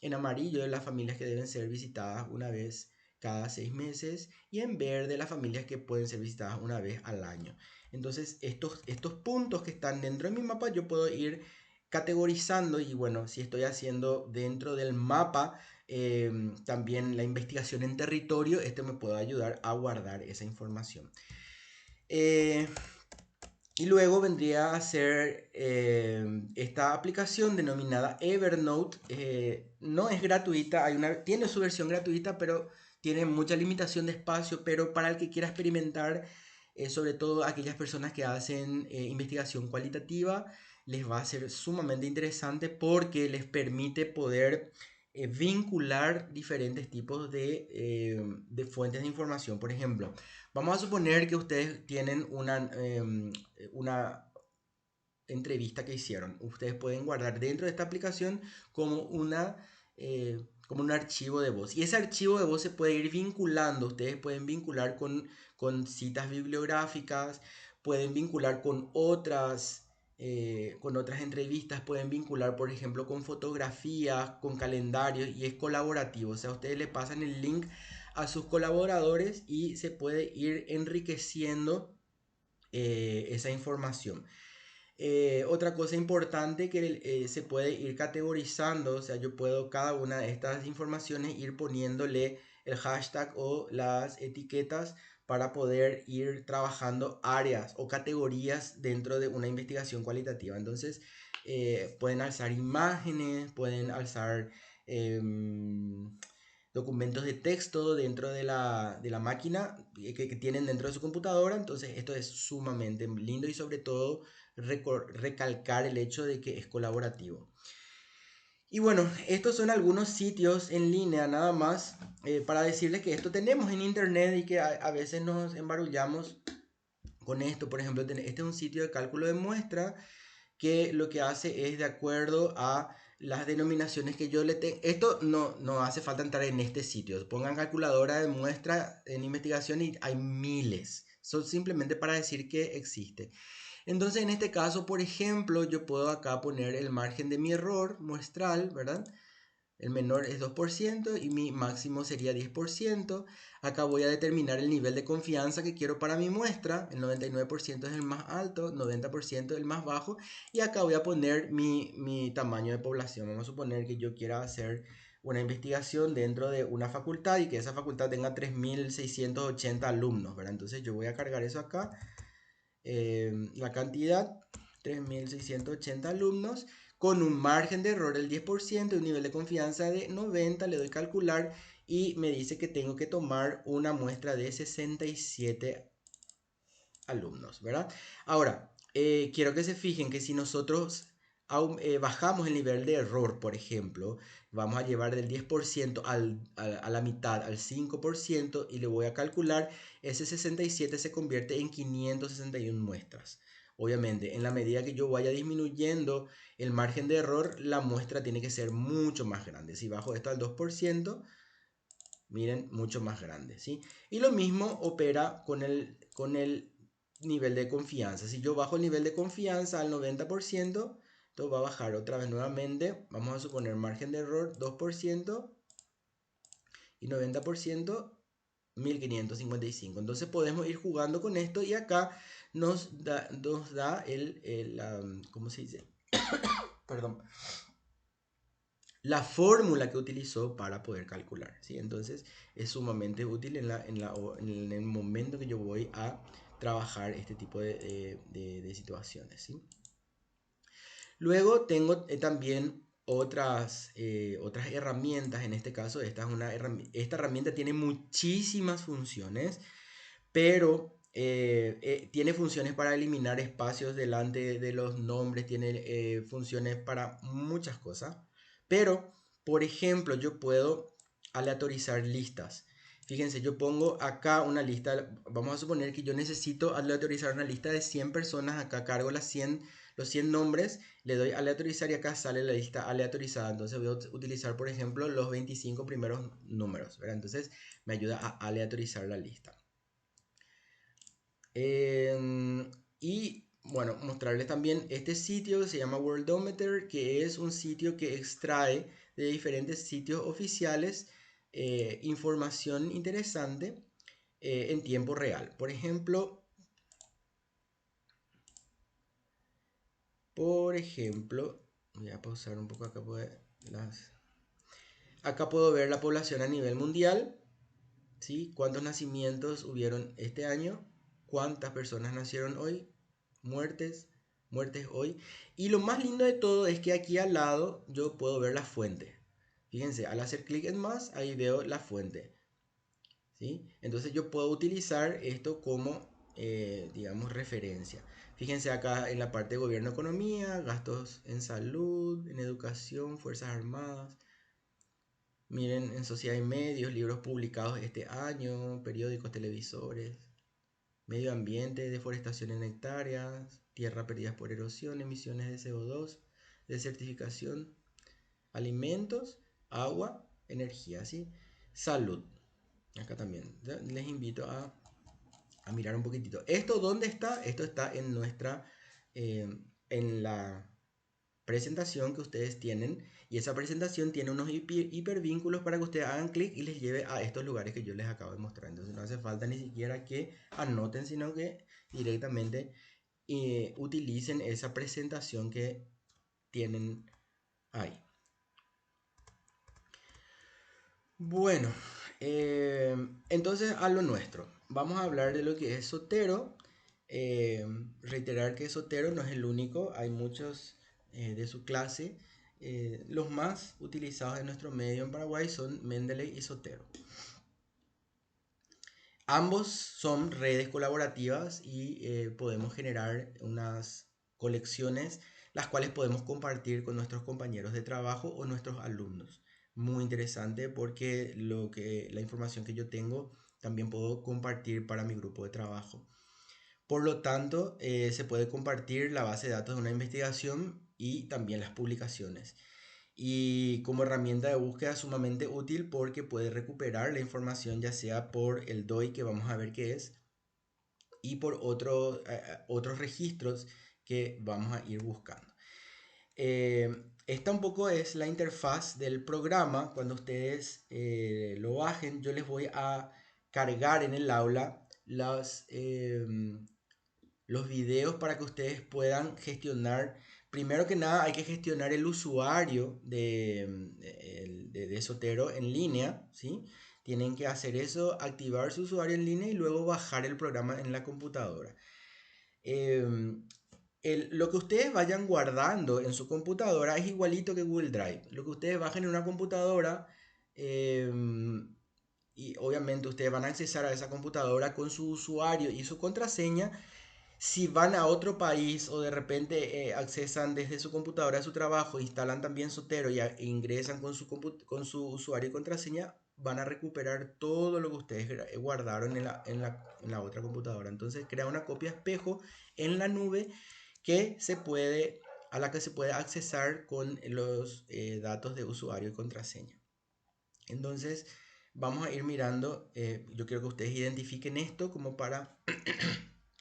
En amarillo, las familias que deben ser visitadas una vez cada 6 meses. Y en verde, las familias que pueden ser visitadas una vez al año. Entonces, estos puntos que están dentro de mi mapa, yo puedo ir categorizando y bueno, si estoy haciendo dentro del mapa también la investigación en territorio, esto me puede ayudar a guardar esa información. Eh, y luego vendría a ser esta aplicación denominada Evernote. No es gratuita, tiene su versión gratuita, pero tiene mucha limitación de espacio. Pero para el que quiera experimentar, sobre todo aquellas personas que hacen investigación cualitativa, les va a ser sumamente interesante porque les permite poder vincular diferentes tipos de fuentes de información. Por ejemplo, vamos a suponer que ustedes tienen una entrevista que hicieron. Ustedes pueden guardar dentro de esta aplicación como como un archivo de voz. Y ese archivo de voz se puede ir vinculando. Ustedes pueden vincular con citas bibliográficas, pueden vincular con otras entrevistas, pueden vincular, por ejemplo, con fotografías, con calendarios y es colaborativo. O sea, ustedes le pasan el link a sus colaboradores y se puede ir enriqueciendo esa información. Otra cosa importante que se puede ir categorizando, o sea, yo puedo cada una de estas informaciones ir poniéndole el hashtag o las etiquetas para poder ir trabajando áreas o categorías dentro de una investigación cualitativa. Entonces, pueden alzar imágenes, pueden alzar documentos de texto dentro de la máquina que tienen dentro de su computadora. Entonces, esto es sumamente lindo y sobre todo recalcar el hecho de que es colaborativo. Y bueno, estos son algunos sitios en línea nada más para decirles que esto tenemos en internet y que a veces nos embarullamos con esto. Por ejemplo, este es un sitio de cálculo de muestra que lo que hace es de acuerdo a las denominaciones que yo le tengo. Esto no hace falta entrar en este sitio. Pongan calculadora de muestra en investigación y hay miles. Son simplemente para decir que existe. Entonces, en este caso, por ejemplo, yo puedo acá poner el margen de mi error muestral, ¿verdad? El menor es 2% y mi máximo sería 10%. Acá voy a determinar el nivel de confianza que quiero para mi muestra. El 99% es el más alto, 90% es el más bajo. Y acá voy a poner mi tamaño de población. Vamos a suponer que yo quiera hacer una investigación dentro de una facultad y que esa facultad tenga 3680 alumnos, ¿verdad? Entonces yo voy a cargar eso acá. La cantidad, 3680 alumnos, con un margen de error del 10% y un nivel de confianza de 90, le doy calcular y me dice que tengo que tomar una muestra de 67 alumnos, ¿verdad? Ahora, quiero que se fijen que si nosotros bajamos el nivel de error, por ejemplo, vamos a llevar del 10% a la mitad, al 5%, y le voy a calcular, ese 67 se convierte en 561 muestras. Obviamente, en la medida que yo vaya disminuyendo el margen de error, la muestra tiene que ser mucho más grande. Si bajo esto al 2%, miren, mucho más grande, ¿sí? Y lo mismo opera con el nivel de confianza. Si yo bajo el nivel de confianza al 90%, esto va a bajar otra vez nuevamente. Vamos a suponer margen de error 2% y 90%, 1555. Entonces podemos ir jugando con esto y acá nos da ¿cómo se dice? Perdón, la fórmula que utilizó para poder calcular, ¿sí? Entonces es sumamente útil en el momento que yo voy a trabajar este tipo de situaciones, ¿sí? Luego tengo también otras herramientas. En este caso, esta herramienta tiene muchísimas funciones, pero tiene funciones para eliminar espacios delante de los nombres, tiene funciones para muchas cosas, pero, por ejemplo, yo puedo aleatorizar listas. Fíjense, yo pongo acá una lista, vamos a suponer que yo necesito aleatorizar una lista de 100 personas, acá cargo los 100 nombres, le doy aleatorizar y acá sale la lista aleatorizada. Entonces voy a utilizar, por ejemplo, los 25 primeros números, ¿verdad? Entonces me ayuda a aleatorizar la lista. Y bueno, mostrarles también este sitio que se llama Worldometer, que es un sitio que extrae de diferentes sitios oficiales información interesante en tiempo real. Por ejemplo, voy a pausar un poco acá. Acá puedo ver la población a nivel mundial, ¿sí? ¿Cuántos nacimientos hubieron este año? ¿Cuántas personas nacieron hoy? Muertes, muertes hoy. Y lo más lindo de todo es que aquí al lado yo puedo ver la fuente. Fíjense, al hacer clic en más, ahí veo la fuente, ¿sí? Entonces yo puedo utilizar esto como, digamos, referencia. Fíjense acá en la parte de gobierno, economía, gastos en salud, en educación, fuerzas armadas. Miren, en sociedad y medios, libros publicados este año, periódicos, televisores, medio ambiente, deforestación en hectáreas, tierra perdidas por erosión, emisiones de CO2, desertificación, alimentos, agua, energía, ¿sí? Salud. Acá también. Les invito a mirar un poquitito. ¿Esto dónde está? Esto está en la presentación que ustedes tienen, y esa presentación tiene unos hipervínculos para que ustedes hagan clic y les lleve a estos lugares que yo les acabo de mostrar. Entonces no hace falta ni siquiera que anoten, sino que directamente utilicen esa presentación que tienen ahí. Bueno, entonces a lo nuestro. Vamos a hablar de lo que es Zotero. Reiterar que Zotero no es el único, hay muchos de su clase. Los más utilizados en nuestro medio en Paraguay son Mendeley y Zotero. Ambos son redes colaborativas y podemos generar unas colecciones las cuales podemos compartir con nuestros compañeros de trabajo o nuestros alumnos. Muy interesante porque la información que yo tengo también puedo compartir para mi grupo de trabajo. Por lo tanto, se puede compartir la base de datos de una investigación y también las publicaciones. Y como herramienta de búsqueda es sumamente útil porque puede recuperar la información ya sea por el DOI, que vamos a ver qué es, y por otros registros que vamos a ir buscando. Esta un poco es la interfaz del programa. Cuando ustedes lo bajen, yo les voy a cargar en el aula los videos para que ustedes puedan gestionar. Primero que nada, hay que gestionar el usuario de Zotero en línea, ¿sí? Tienen que hacer eso, activar su usuario en línea y luego bajar el programa en la computadora. Lo que ustedes vayan guardando en su computadora es igualito que Google Drive. Lo que ustedes bajen en una computadora, y obviamente ustedes van a accesar a esa computadora con su usuario y su contraseña. Si van a otro país o de repente accesan desde su computadora a su trabajo, instalan también Zotero e ingresan con su usuario y contraseña, van a recuperar todo lo que ustedes guardaron en la otra computadora. Entonces crea una copia espejo en la nube a la que se puede accesar con los datos de usuario y contraseña. Entonces vamos a ir mirando, yo quiero que ustedes identifiquen esto como para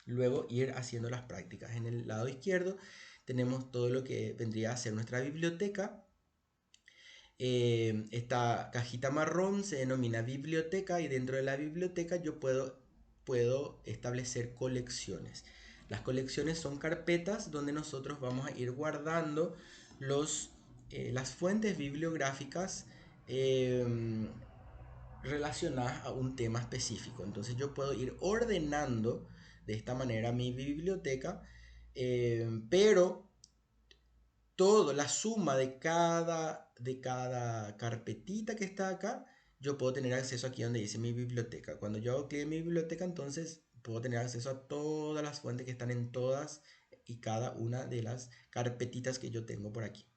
luego ir haciendo las prácticas. En el lado izquierdo tenemos todo lo que vendría a ser nuestra biblioteca. Esta cajita marrón se denomina biblioteca y dentro de la biblioteca yo puedo establecer colecciones. Las colecciones son carpetas donde nosotros vamos a ir guardando las fuentes bibliográficas relacionadas a un tema específico. Entonces yo puedo ir ordenando de esta manera mi biblioteca, pero la suma de cada carpetita que está acá, yo puedo tener acceso aquí donde dice mi biblioteca. Cuando yo hago clic en mi biblioteca, entonces puedo tener acceso a todas las fuentes que están en todas y cada una de las carpetitas que yo tengo por aquí.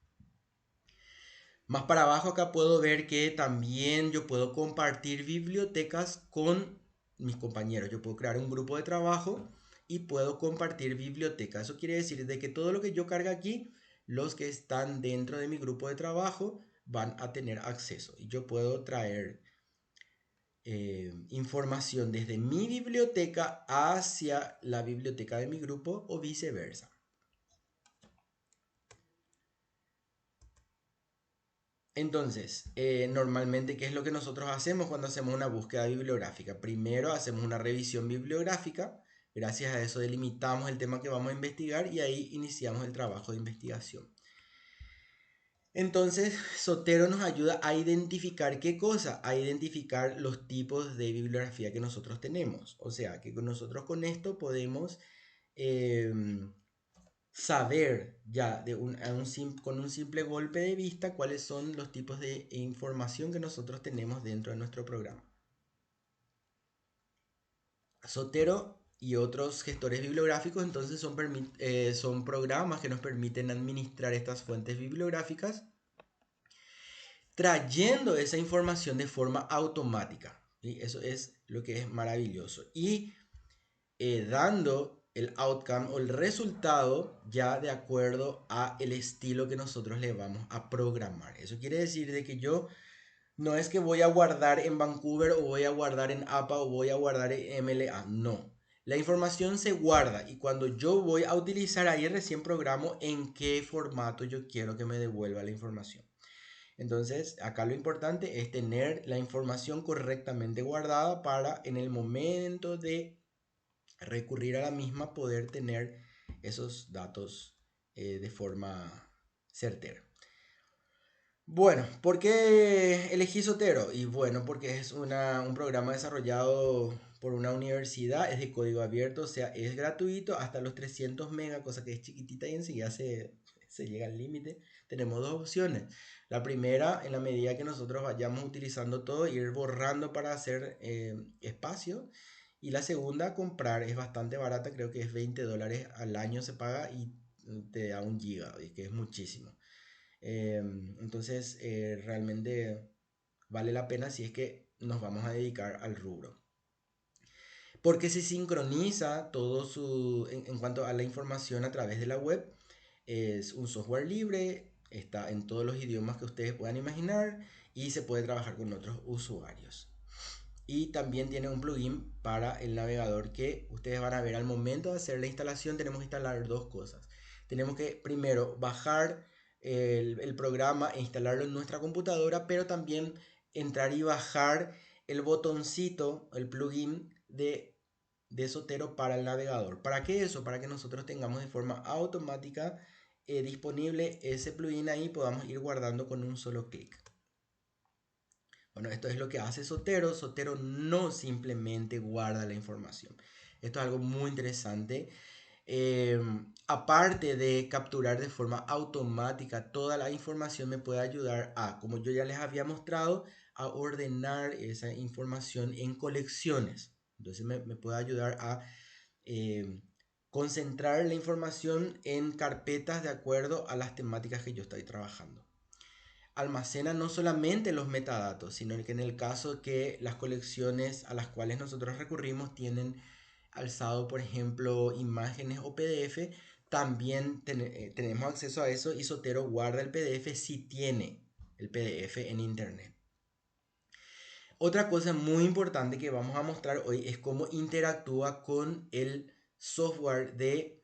Más para abajo acá puedo ver que también yo puedo compartir bibliotecas con mis compañeros. Yo puedo crear un grupo de trabajo y puedo compartir bibliotecas. Eso quiere decir de que todo lo que yo cargue aquí, los que están dentro de mi grupo de trabajo van a tener acceso. Y yo puedo traer información desde mi biblioteca hacia la biblioteca de mi grupo o viceversa. Entonces, normalmente, ¿qué es lo que nosotros hacemos cuando hacemos una búsqueda bibliográfica? Primero hacemos una revisión bibliográfica, gracias a eso delimitamos el tema que vamos a investigar y ahí iniciamos el trabajo de investigación. Entonces, Zotero nos ayuda a identificar qué cosa, a identificar los tipos de bibliografía que nosotros tenemos. O sea, que nosotros con esto podemos saber ya con un simple golpe de vista cuáles son los tipos de información que nosotros tenemos dentro de nuestro programa. Zotero y otros gestores bibliográficos entonces son programas que nos permiten administrar estas fuentes bibliográficas trayendo esa información de forma automática. ¿Sí? Eso es lo que es maravilloso. Y dando el outcome o el resultado ya de acuerdo a el estilo que nosotros le vamos a programar. Eso quiere decir de que yo no es que voy a guardar en Vancouver o voy a guardar en APA o voy a guardar en MLA, no. La información se guarda y cuando yo voy a utilizar ahí recién programo en qué formato yo quiero que me devuelva la información. Entonces, acá lo importante es tener la información correctamente guardada para en el momento de recurrir a la misma poder tener esos datos de forma certera. Bueno, ¿por qué elegí Zotero? Y bueno, porque es un programa desarrollado por una universidad, es de código abierto, o sea, es gratuito hasta los 300 megas, cosa que es chiquitita y enseguida se llega al límite. Tenemos dos opciones. La primera, en la medida que nosotros vayamos utilizando todo, ir borrando para hacer espacio. Y la segunda, comprar, es bastante barata, creo que es $20 al año se paga y te da 1 giga, que es muchísimo. Entonces, realmente vale la pena si es que nos vamos a dedicar al rubro. Porque se sincroniza en cuanto a la información a través de la web. Es un software libre, está en todos los idiomas que ustedes puedan imaginar y se puede trabajar con otros usuarios. y también tiene un plugin para el navegador que ustedes van a ver al momento de hacer la instalación. Tenemos que instalar dos cosas. Tenemos que primero bajar el programa e instalarlo en nuestra computadora, pero también entrar y bajar el botoncito, el plugin de Zotero para el navegador. ¿Para qué eso? Para que nosotros tengamos de forma automática disponible ese plugin ahí y podamos ir guardando con un solo clic. Bueno, esto es lo que hace Zotero. Zotero no simplemente guarda la información. Esto es algo muy interesante. Aparte de capturar de forma automática toda la información, me puede ayudar a, como yo ya les había mostrado, a ordenar esa información en colecciones. Entonces me puede ayudar a concentrar la información en carpetas de acuerdo a las temáticas que yo estoy trabajando. Almacena no solamente los metadatos, sino que en el caso que las colecciones a las cuales nosotros recurrimos tienen alzado, por ejemplo, imágenes o PDF, también tenemos acceso a eso y Zotero guarda el PDF si tiene el PDF en internet. Otra cosa muy importante que vamos a mostrar hoy es cómo interactúa con el software de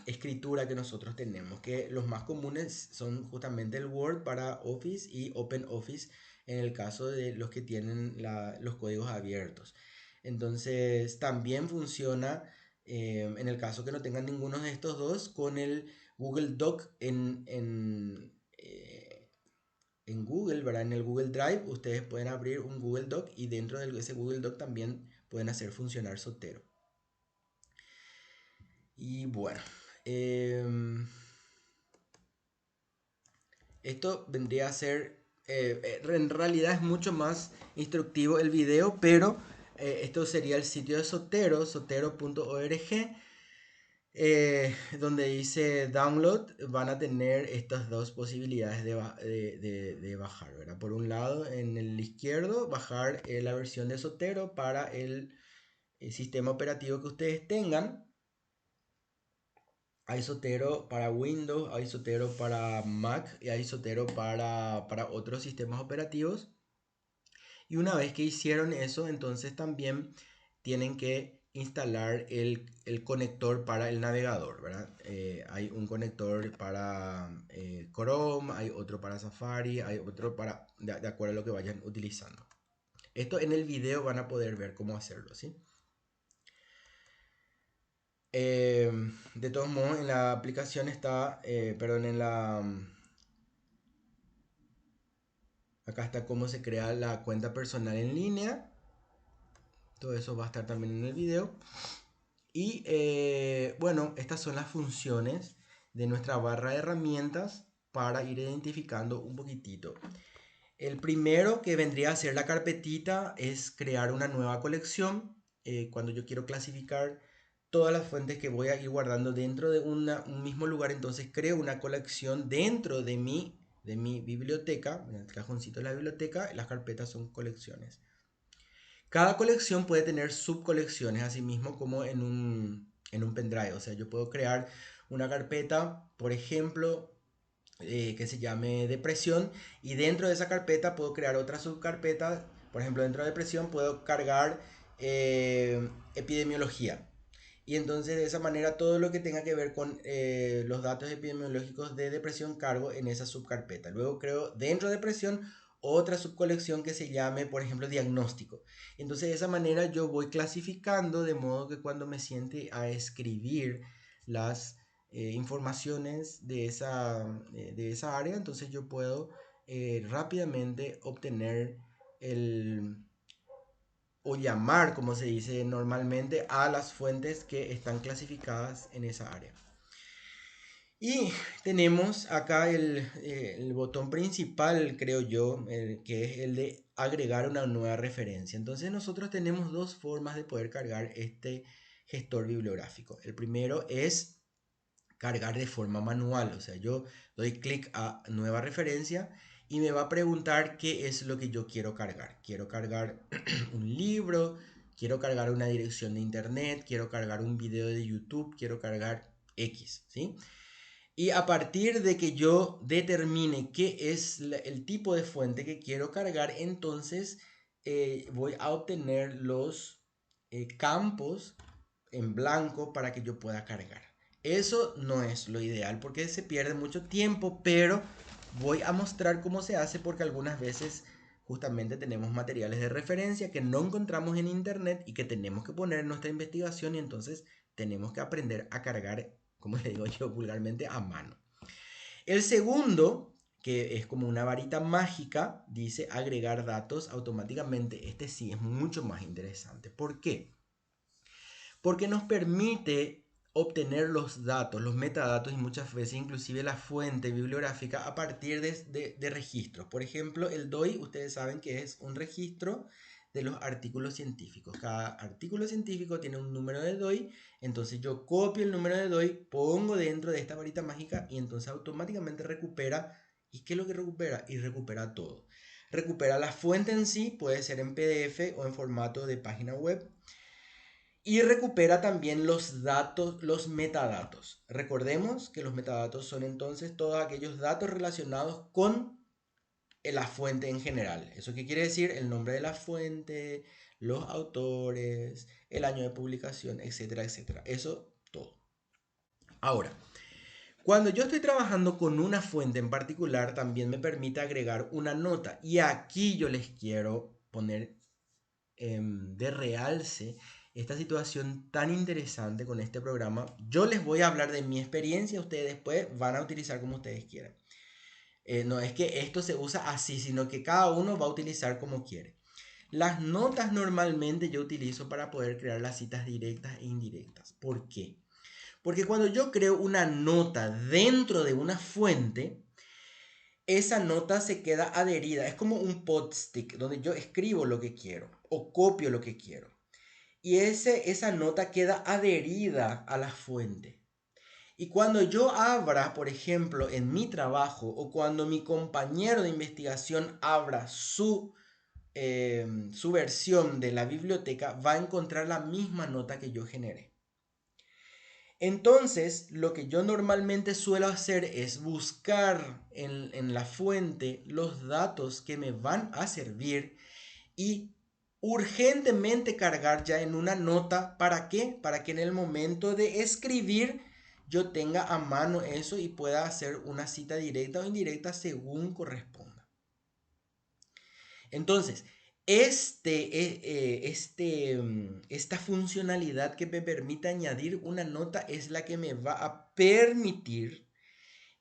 escritura que nosotros tenemos, que los más comunes son justamente el Word para Office y OpenOffice en el caso de los que tienen los códigos abiertos. Entonces también funciona en el caso que no tengan ninguno de estos dos con el Google Doc en Google, ¿verdad? En el Google Drive ustedes pueden abrir un Google Doc y dentro de ese Google Doc también pueden hacer funcionar Zotero. Y bueno, esto vendría a ser, en realidad es mucho más instructivo el video, pero esto sería el sitio de Zotero, zotero.org. Donde dice download, van a tener estas dos posibilidades de bajar, ¿verdad? Por un lado, en el izquierdo, bajar la versión de Zotero para el sistema operativo que ustedes tengan. Hay Zotero para Windows, hay Zotero para Mac y hay Zotero para otros sistemas operativos. Y una vez que hicieron eso, entonces también tienen que instalar el conector para el navegador, ¿verdad? Hay un conector para Chrome, hay otro para Safari, hay otro para, de acuerdo a lo que vayan utilizando. Esto en el video van a poder ver cómo hacerlo, ¿sí? De todos modos, en la aplicación está, perdón, acá está cómo se crea la cuenta personal en línea. Todo eso va a estar también en el video. Y bueno, estas son las funciones de nuestra barra de herramientas para ir identificando un poquitito. El primero que vendría a ser la carpetita es crear una nueva colección. Cuando yo quiero clasificar todas las fuentes que voy a ir guardando dentro de un mismo lugar, entonces creo una colección dentro de mi biblioteca. En el cajoncito de la biblioteca, las carpetas son colecciones. Cada colección puede tener subcolecciones, así mismo como en un pendrive. O sea, yo puedo crear una carpeta, por ejemplo, que se llame depresión, y dentro de esa carpeta puedo crear otra subcarpeta. Por ejemplo, dentro de depresión puedo cargar epidemiología. Y entonces de esa manera todo lo que tenga que ver con los datos epidemiológicos de depresión cargo en esa subcarpeta. Luego creo dentro de depresión otra subcolección que se llame, por ejemplo, diagnóstico. Entonces de esa manera yo voy clasificando de modo que cuando me siente a escribir las informaciones de esa área, entonces yo puedo rápidamente obtener o llamar, como se dice normalmente, a las fuentes que están clasificadas en esa área. Y tenemos acá el botón principal, creo yo, que es el de agregar una nueva referencia. Entonces nosotros tenemos dos formas de poder cargar este gestor bibliográfico. El primero es cargar de forma manual, o sea, yo doy clic a nueva referencia y me va a preguntar qué es lo que yo quiero cargar. Quiero cargar un libro, quiero cargar una dirección de internet, quiero cargar un video de YouTube, quiero cargar X, ¿sí? Y a partir de que yo determine qué es el tipo de fuente que quiero cargar, entonces voy a obtener los campos en blanco para que yo pueda cargar. Eso no es lo ideal porque se pierde mucho tiempo, pero voy a mostrar cómo se hace porque algunas veces justamente tenemos materiales de referencia que no encontramos en internet y que tenemos que poner en nuestra investigación y entonces tenemos que aprender a cargar, como le digo yo vulgarmente, a mano. El segundo, que es como una varita mágica, dice agregar datos automáticamente. Este sí es mucho más interesante. ¿Por qué? Porque nos permite obtener los datos, los metadatos y muchas veces inclusive la fuente bibliográfica a partir de registros. Por ejemplo, el DOI, ustedes saben que es un registro de los artículos científicos. Cada artículo científico tiene un número de DOI, entonces yo copio el número de DOI, pongo dentro de esta varita mágica y entonces automáticamente recupera. ¿Y qué es lo que recupera? Y recupera todo. Recupera la fuente en sí, puede ser en PDF o en formato de página web. Y recupera también los datos, los metadatos. Recordemos que los metadatos son entonces todos aquellos datos relacionados con la fuente en general. ¿Eso qué quiere decir? El nombre de la fuente, los autores, el año de publicación, etcétera, etcétera. Eso todo. Ahora, cuando yo estoy trabajando con una fuente en particular, también me permite agregar una nota. Y aquí yo les quiero poner de realce esta situación tan interesante con este programa. Yo les voy a hablar de mi experiencia, ustedes después van a utilizar como ustedes quieran. No es que esto se usa así, sino que cada uno va a utilizar como quiere. Las notas normalmente yo utilizo para poder crear las citas directas e indirectas. ¿Por qué? Porque cuando yo creo una nota dentro de una fuente, esa nota se queda adherida. Es como un potstick donde yo escribo lo que quiero o copio lo que quiero. Y esa nota queda adherida a la fuente. Y cuando yo abra, por ejemplo, en mi trabajo o cuando mi compañero de investigación abra su versión de la biblioteca, va a encontrar la misma nota que yo generé. Entonces, lo que yo normalmente suelo hacer es buscar en la fuente los datos que me van a servir y urgentemente cargar ya en una nota. ¿Para qué? Para que en el momento de escribir yo tenga a mano eso y pueda hacer una cita directa o indirecta según corresponda. Entonces, esta funcionalidad que me permite añadir una nota es la que me va a permitir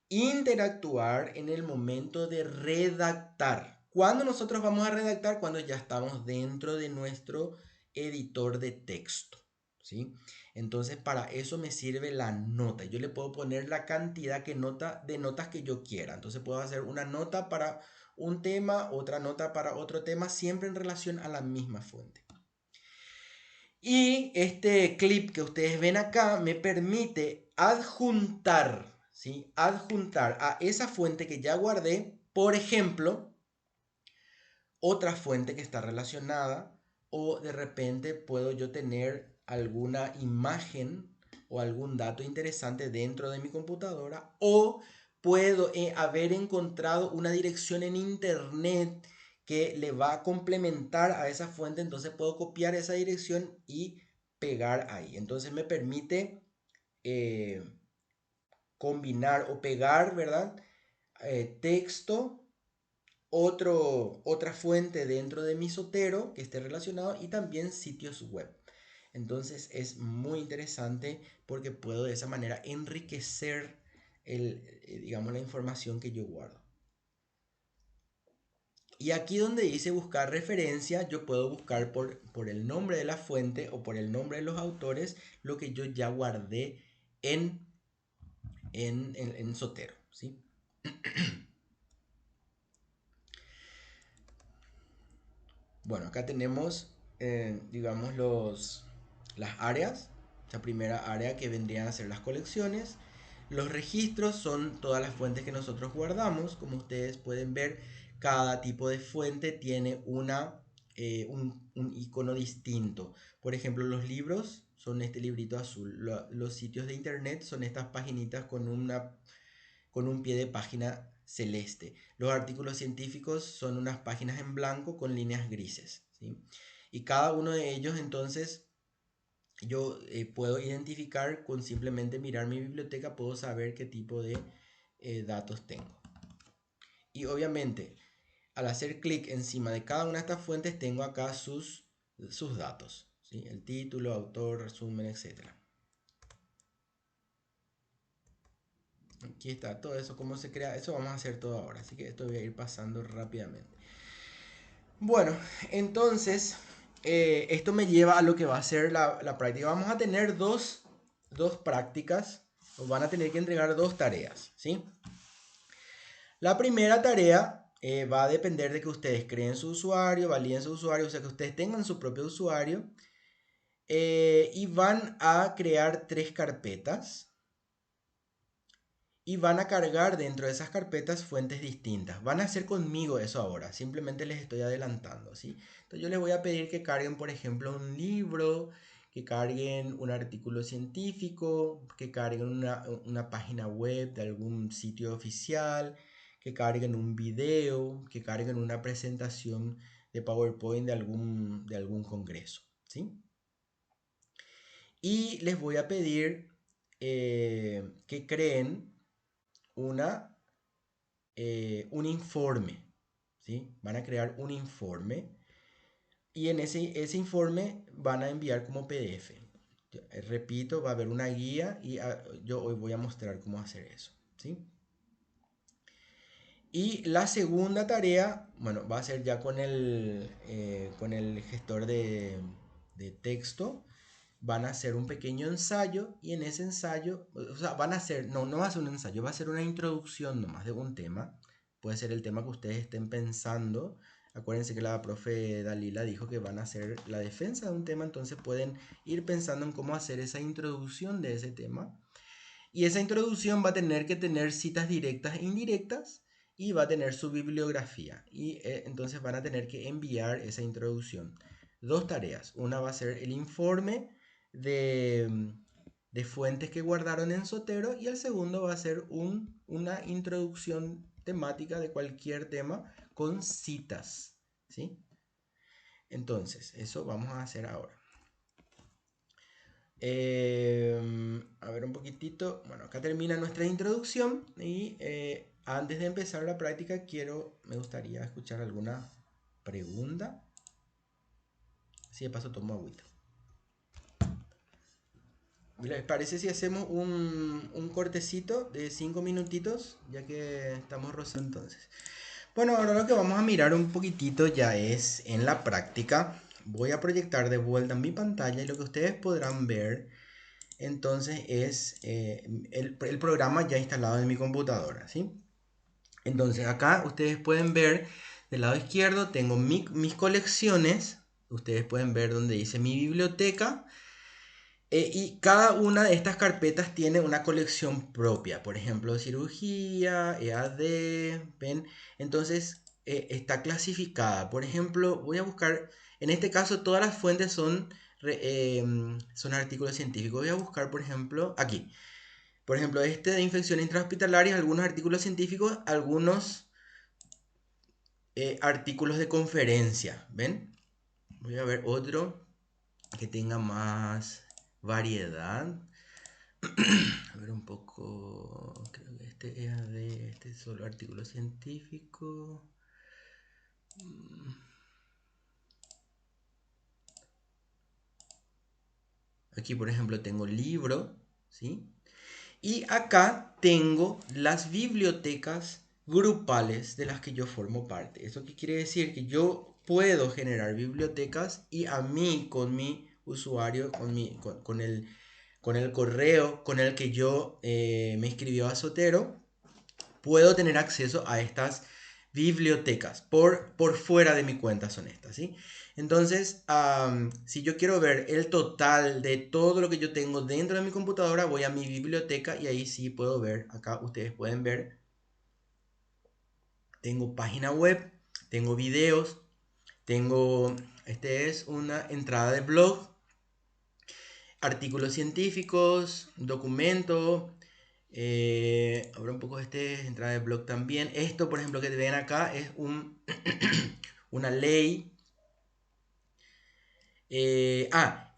interactuar en el momento de redactar. ¿Cuándo nosotros vamos a redactar? Cuando ya estamos dentro de nuestro editor de texto, ¿sí? Entonces, para eso me sirve la nota. Yo le puedo poner la cantidad de notas que yo quiera. Entonces, puedo hacer una nota para un tema, otra nota para otro tema, siempre en relación a la misma fuente. Y este clip que ustedes ven acá me permite adjuntar, ¿sí? Adjuntar a esa fuente que ya guardé, por ejemplo, otra fuente que está relacionada, o de repente puedo yo tener alguna imagen o algún dato interesante dentro de mi computadora, o puedo haber encontrado una dirección en internet que le va a complementar a esa fuente, entonces puedo copiar esa dirección y pegar ahí. Entonces me permite eh, combinar o pegar, ¿verdad? Texto, otra fuente dentro de mi Zotero que esté relacionado y también sitios web. Entonces es muy interesante porque puedo de esa manera enriquecer digamos, la información que yo guardo. Y aquí donde dice buscar referencia, yo puedo buscar por el nombre de la fuente o por el nombre de los autores lo que yo ya guardé en Zotero, ¿sí? Bueno, acá tenemos, digamos, las áreas. La primera área que vendrían a ser las colecciones. Los registros son todas las fuentes que nosotros guardamos. Como ustedes pueden ver, cada tipo de fuente tiene un icono distinto. Por ejemplo, los libros son este librito azul. Los sitios de internet son estas paginitas con un pie de página celeste. Los artículos científicos son unas páginas en blanco con líneas grises. ¿sí? Y cada uno de ellos entonces yo puedo identificar con simplemente mirar mi biblioteca, puedo saber qué tipo de datos tengo. Y obviamente al hacer clic encima de cada una de estas fuentes tengo acá sus datos, ¿sí? El título, autor, resumen, etcétera. Aquí está todo eso, cómo se crea, eso vamos a hacer todo ahora, así que esto voy a ir pasando rápidamente. Bueno, entonces esto me lleva a lo que va a ser la práctica. Vamos a tener dos prácticas, os van a tener que entregar dos tareas, ¿sí? La primera tarea va a depender de que ustedes creen su usuario, validen su usuario, o sea que ustedes tengan su propio usuario y van a crear 3 carpetas. Y van a cargar dentro de esas carpetas fuentes distintas. Van a hacer conmigo eso ahora, simplemente les estoy adelantando, ¿sí? Entonces yo les voy a pedir que carguen, por ejemplo, un libro, que carguen un artículo científico, que carguen una página web de algún sitio oficial, que carguen un video, que carguen una presentación de PowerPoint de algún congreso, ¿sí? Y les voy a pedir que creen un informe, ¿sí? Van a crear un informe y en ese informe van a enviar como PDF. Repito, va a haber una guía y yo hoy voy a mostrar cómo hacer eso, ¿sí? Y la segunda tarea, bueno, va a ser ya con el gestor de texto. Van a hacer un pequeño ensayo y en ese ensayo, o sea, van a hacer, no va a ser un ensayo, va a ser una introducción nomás de un tema. Puede ser el tema que ustedes estén pensando. Acuérdense que la profe Dalila dijo que van a hacer la defensa de un tema, entonces pueden ir pensando en cómo hacer esa introducción de ese tema. Y esa introducción va a tener que tener citas directas e indirectas y va a tener su bibliografía. Y entonces van a tener que enviar esa introducción. Dos tareas. Una va a ser el informe de fuentes que guardaron en Zotero y el segundo va a ser una introducción temática de cualquier tema con citas, ¿sí? Entonces, eso vamos a hacer ahora. A ver un poquitito. Bueno, acá termina nuestra introducción y antes de empezar la práctica me gustaría escuchar alguna pregunta. Así de paso tomo agüita. ¿Les parece si hacemos un cortecito de 5 minutitos? Ya que estamos rozando entonces. Bueno, ahora lo que vamos a mirar un poquitito ya es en la práctica. Voy a proyectar de vuelta mi pantalla y lo que ustedes podrán ver entonces es el programa ya instalado en mi computadora, ¿sí? Entonces acá ustedes pueden ver del lado izquierdo tengo mis colecciones. Ustedes pueden ver donde dice mi biblioteca. Y cada una de estas carpetas tiene una colección propia, por ejemplo, cirugía, EAD, ¿ven? Entonces está clasificada. Por ejemplo, voy a buscar, en este caso todas las fuentes son artículos científicos. Voy a buscar, por ejemplo, aquí. Por ejemplo, este de infecciones intrahospitalarias, algunos artículos científicos, algunos artículos de conferencia, ¿ven? Voy a ver otro que tenga más variedad. A ver un poco, creo que este es de este es solo artículo científico. Aquí por ejemplo tengo libro, ¿sí? Y acá tengo las bibliotecas grupales de las que yo formo parte. ¿Eso qué quiere decir? Que yo puedo generar bibliotecas y a mí con mi usuario, con el correo con el que yo me inscribió a Zotero, puedo tener acceso a estas bibliotecas. Por fuera de mi cuenta son estas, ¿sí? Entonces, si yo quiero ver el total de todo lo que yo tengo dentro de mi computadora, voy a mi biblioteca y ahí sí puedo ver. Acá ustedes pueden ver. Tengo página web, tengo videos, este es una entrada de blog, artículos científicos, documento. Ahora un poco entrada de blog también. Esto, por ejemplo, que ven acá es una ley.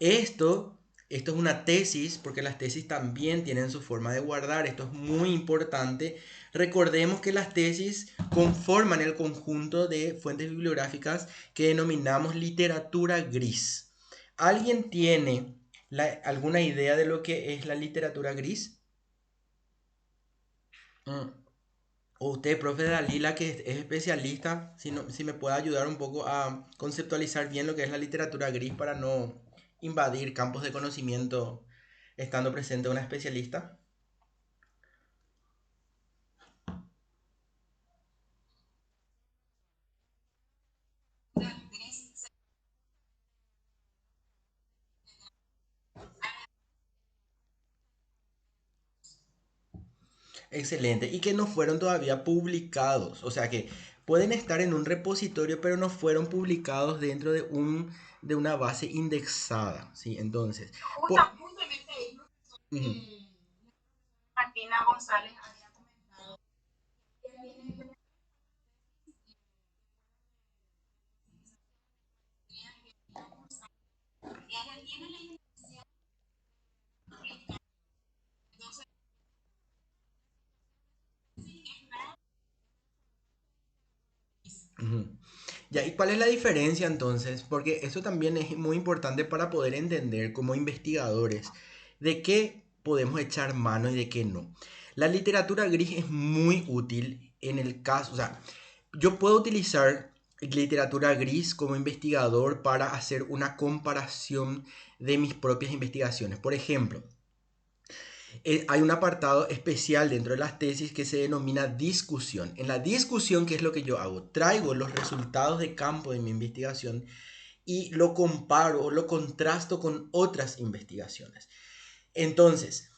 Esto es una tesis, porque las tesis también tienen su forma de guardar. Esto es muy importante. Recordemos que las tesis conforman el conjunto de fuentes bibliográficas que denominamos literatura gris. ¿Alguien tiene alguna idea de lo que es la literatura gris? Mm. O usted, profe Dalila, que es especialista, si me puede ayudar un poco a conceptualizar bien lo que es la literatura gris para no invadir campos de conocimiento estando presente una especialista. Excelente. Y que no fueron todavía publicados. O sea que pueden estar en un repositorio, pero no fueron publicados dentro de una base indexada. ¿Sí? Entonces, Justamente ellos, ujú, Martina González había comentado que tiene ella tiene la intención de publicar, entonces sí, es nada. ujú. Ya, ¿y cuál es la diferencia entonces? Porque eso también es muy importante para poder entender como investigadores de qué podemos echar mano y de qué no. La literatura gris es muy útil en el caso, o sea, yo puedo utilizar literatura gris como investigador para hacer una comparación de mis propias investigaciones. Por ejemplo, hay un apartado especial dentro de las tesis que se denomina discusión. En la discusión, ¿qué es lo que yo hago? Traigo los resultados de campo de mi investigación y lo comparo o lo contrasto con otras investigaciones. Entonces,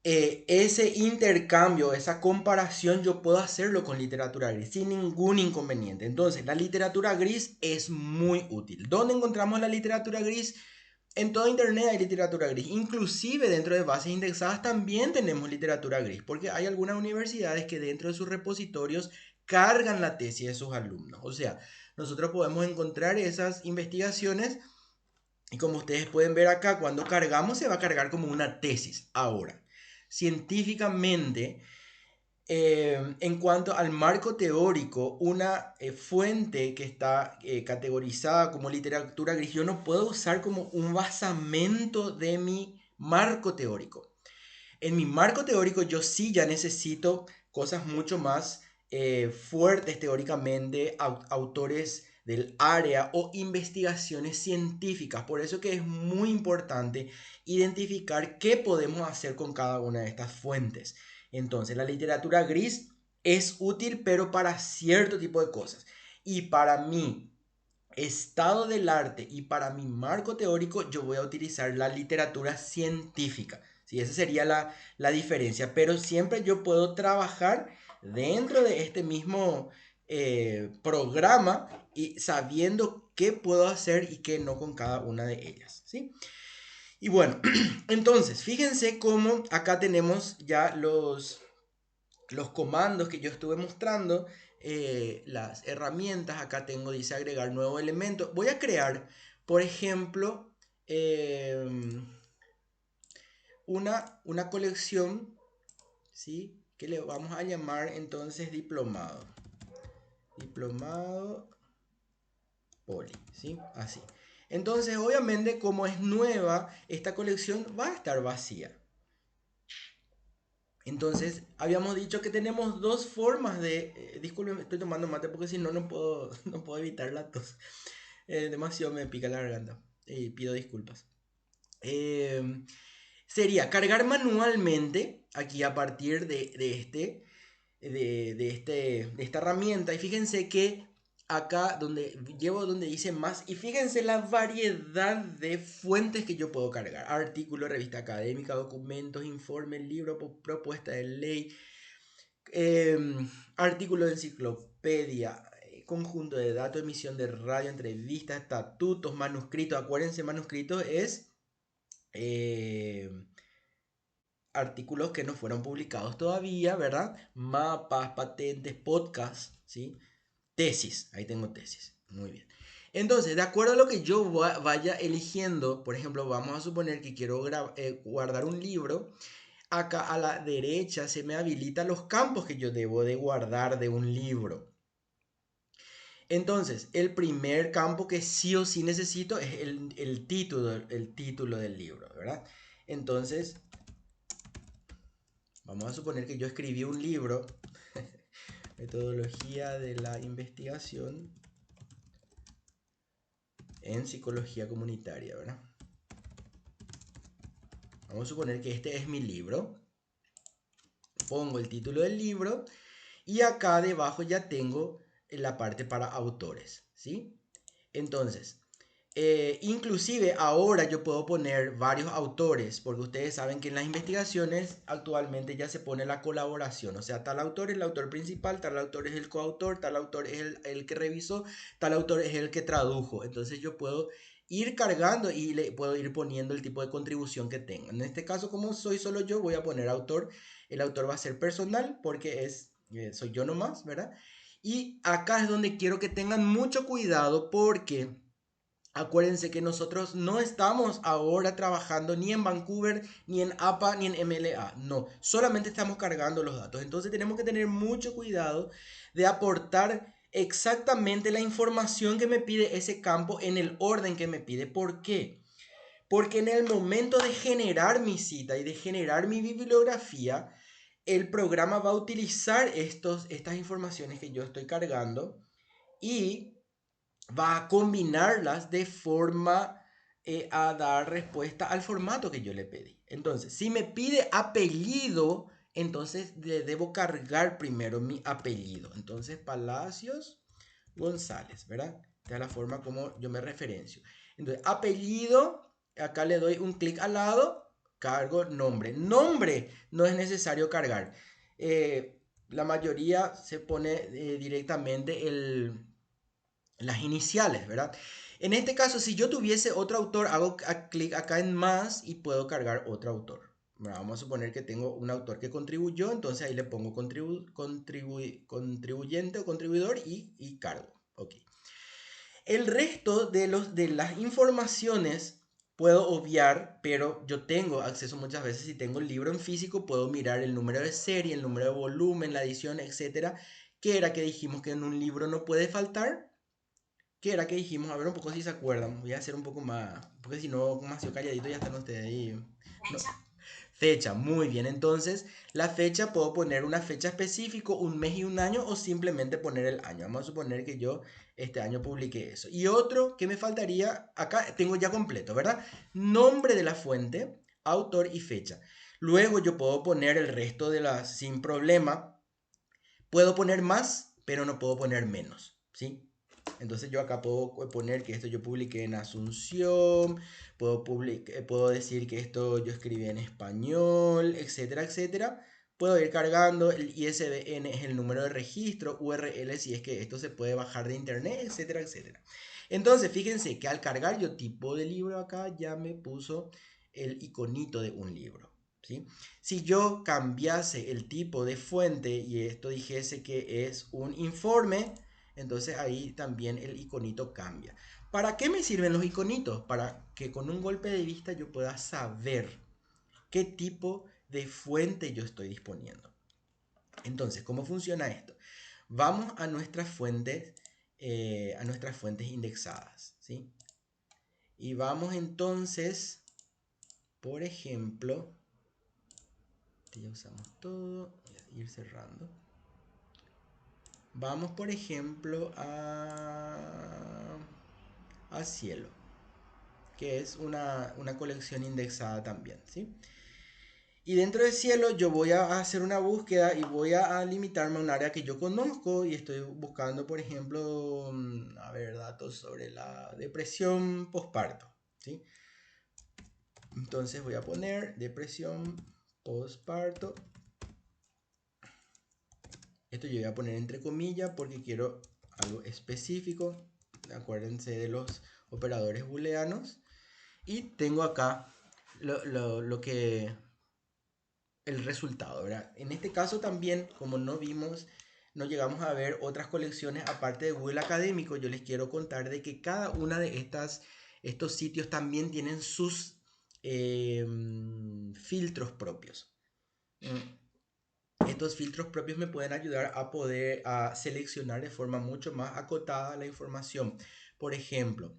ese intercambio, esa comparación, yo puedo hacerlo con literatura gris sin ningún inconveniente. Entonces, la literatura gris es muy útil. ¿Dónde encontramos la literatura gris? En todo Internet hay literatura gris. Inclusive dentro de bases indexadas también tenemos literatura gris, porque hay algunas universidades que dentro de sus repositorios cargan la tesis de sus alumnos. O sea, nosotros podemos encontrar esas investigaciones y como ustedes pueden ver acá, cuando cargamos se va a cargar como una tesis. Ahora, científicamente, en cuanto al marco teórico, una fuente que está categorizada como literatura gris, yo no puedo usar como un basamento de mi marco teórico. En mi marco teórico yo sí ya necesito cosas mucho más fuertes teóricamente, autores del área o investigaciones científicas. Por eso que es muy importante identificar qué podemos hacer con cada una de estas fuentes. Entonces, la literatura gris es útil, pero para cierto tipo de cosas. Y para mi estado del arte y para mi marco teórico, yo voy a utilizar la literatura científica. Sí, esa sería la diferencia. Pero siempre yo puedo trabajar dentro de este mismo programa y sabiendo qué puedo hacer y qué no con cada una de ellas. ¿Sí? Y bueno, entonces, fíjense cómo acá tenemos ya los comandos que yo estuve mostrando, las herramientas, acá tengo, dice agregar nuevo elemento. Voy a crear, por ejemplo, una colección, ¿sí? Que le vamos a llamar entonces diplomado. Diplomado poli, ¿sí? Así. Entonces, obviamente, como es nueva, esta colección va a estar vacía. Entonces, habíamos dicho que tenemos dos formas de... disculpen, estoy tomando mate porque si no, no puedo, no puedo evitar la tos. Demasiado me pica la garganta. Pido disculpas. Eh, Sería cargar manualmente aquí a partir de esta herramienta. Y fíjense que acá donde llevo donde dice más. Y fíjense la variedad de fuentes que yo puedo cargar. Artículo, revista académica, documentos, informes, libro, propuesta de ley, eh, artículo de enciclopedia, conjunto de datos, emisión de radio, entrevistas, estatutos, manuscritos. Acuérdense, manuscritos es eh, artículos que no fueron publicados todavía, ¿verdad? Mapas, patentes, podcasts, ¿sí? Tesis, ahí tengo tesis. Muy bien. Entonces, de acuerdo a lo que yo vaya eligiendo, por ejemplo, vamos a suponer que quiero guardar un libro, acá a la derecha se me habilitan los campos que yo debo de guardar de un libro. Entonces, el primer campo que sí o sí necesito es el título del libro, ¿verdad? Entonces, vamos a suponer que yo escribí un libro, Metodología de la investigación en psicología comunitaria, ¿verdad? Vamos a suponer que este es mi libro. Pongo el título del libro y acá debajo ya tengo la parte para autores, ¿sí? Entonces, inclusive ahora yo puedo poner varios autores, porque ustedes saben que en las investigaciones actualmente ya se pone la colaboración, o sea, tal autor es el autor principal, tal autor es el coautor, tal autor es el que revisó, tal autor es el que tradujo. Entonces yo puedo ir cargando y le puedo ir poniendo el tipo de contribución que tenga. En este caso, como soy solo yo, voy a poner autor. El autor va a ser personal porque soy yo nomás, ¿verdad? Y acá es donde quiero que tengan mucho cuidado porque acuérdense que nosotros no estamos ahora trabajando ni en Vancouver, ni en APA, ni en MLA. No, solamente estamos cargando los datos. Entonces tenemos que tener mucho cuidado de aportar exactamente la información que me pide ese campo en el orden que me pide. ¿Por qué? Porque en el momento de generar mi cita y de generar mi bibliografía, el programa va a utilizar estas informaciones que yo estoy cargando y va a combinarlas de forma a dar respuesta al formato que yo le pedí. Entonces, si me pide apellido, entonces le debo cargar primero mi apellido. Entonces, Palacios González, ¿verdad? Esta es la forma como yo me referencio. Entonces, apellido, acá le doy un clic al lado, cargo nombre. Nombre no es necesario cargar. La mayoría se pone directamente las iniciales, ¿verdad? En este caso, si yo tuviese otro autor, hago clic acá en más y puedo cargar otro autor. Bueno, vamos a suponer que tengo un autor que contribuyó, entonces ahí le pongo contribuyente o contribuidor y cargo. Ok. El resto de las informaciones puedo obviar, pero yo tengo acceso muchas veces, si tengo el libro en físico, puedo mirar el número de serie, el número de volumen, la edición, etcétera. ¿Qué era que dijimos que en un libro no puede faltar? ¿Qué era que dijimos? A ver un poco si se acuerdan. Voy a hacer un poco más. Porque si no, como ha sido calladito, ya están ustedes ahí. No. Fecha. Fecha, muy bien. Entonces, la fecha puedo poner una fecha específica, un mes y un año, o simplemente poner el año. Vamos a suponer que yo este año publiqué eso. Y otro que me faltaría, acá tengo ya completo, ¿verdad? Nombre de la fuente, autor y fecha. Luego yo puedo poner el resto de las sin problema. Puedo poner más, pero no puedo poner menos, ¿sí? Entonces yo acá puedo poner que esto yo publiqué en Asunción, puedo decir que esto yo escribí en español, etcétera, etcétera. Puedo ir cargando, el ISBN es el número de registro, URL si es que esto se puede bajar de internet, etcétera, etcétera. Entonces fíjense que al cargar yo tipo de libro acá ya me puso el iconito de un libro, ¿sí? Si yo cambiase el tipo de fuente y esto dijese que es un informe, entonces ahí también el iconito cambia. ¿Para qué me sirven los iconitos? Para que con un golpe de vista yo pueda saber qué tipo de fuente yo estoy disponiendo. Entonces, ¿cómo funciona esto? Vamos a nuestras fuentes indexadas, ¿sí? Y vamos entonces, por ejemplo, ya usamos todo, voy a ir cerrando. Vamos, por ejemplo, a Cielo, que es una colección indexada también, ¿sí? Y dentro de Cielo yo voy a hacer una búsqueda y voy a limitarme a un área que yo conozco y estoy buscando, por ejemplo, a ver, datos sobre la depresión postparto, ¿sí? Entonces voy a poner depresión postparto. Esto yo voy a poner entre comillas porque quiero algo específico. Acuérdense de los operadores booleanos. Y tengo acá lo que el resultado, ¿verdad? En este caso también, como no vimos no llegamos a ver otras colecciones aparte de Google Académico, yo les quiero contar de que cada una de estos sitios también tienen sus filtros propios. Estos filtros propios me pueden ayudar a poder seleccionar de forma mucho más acotada la información. Por ejemplo,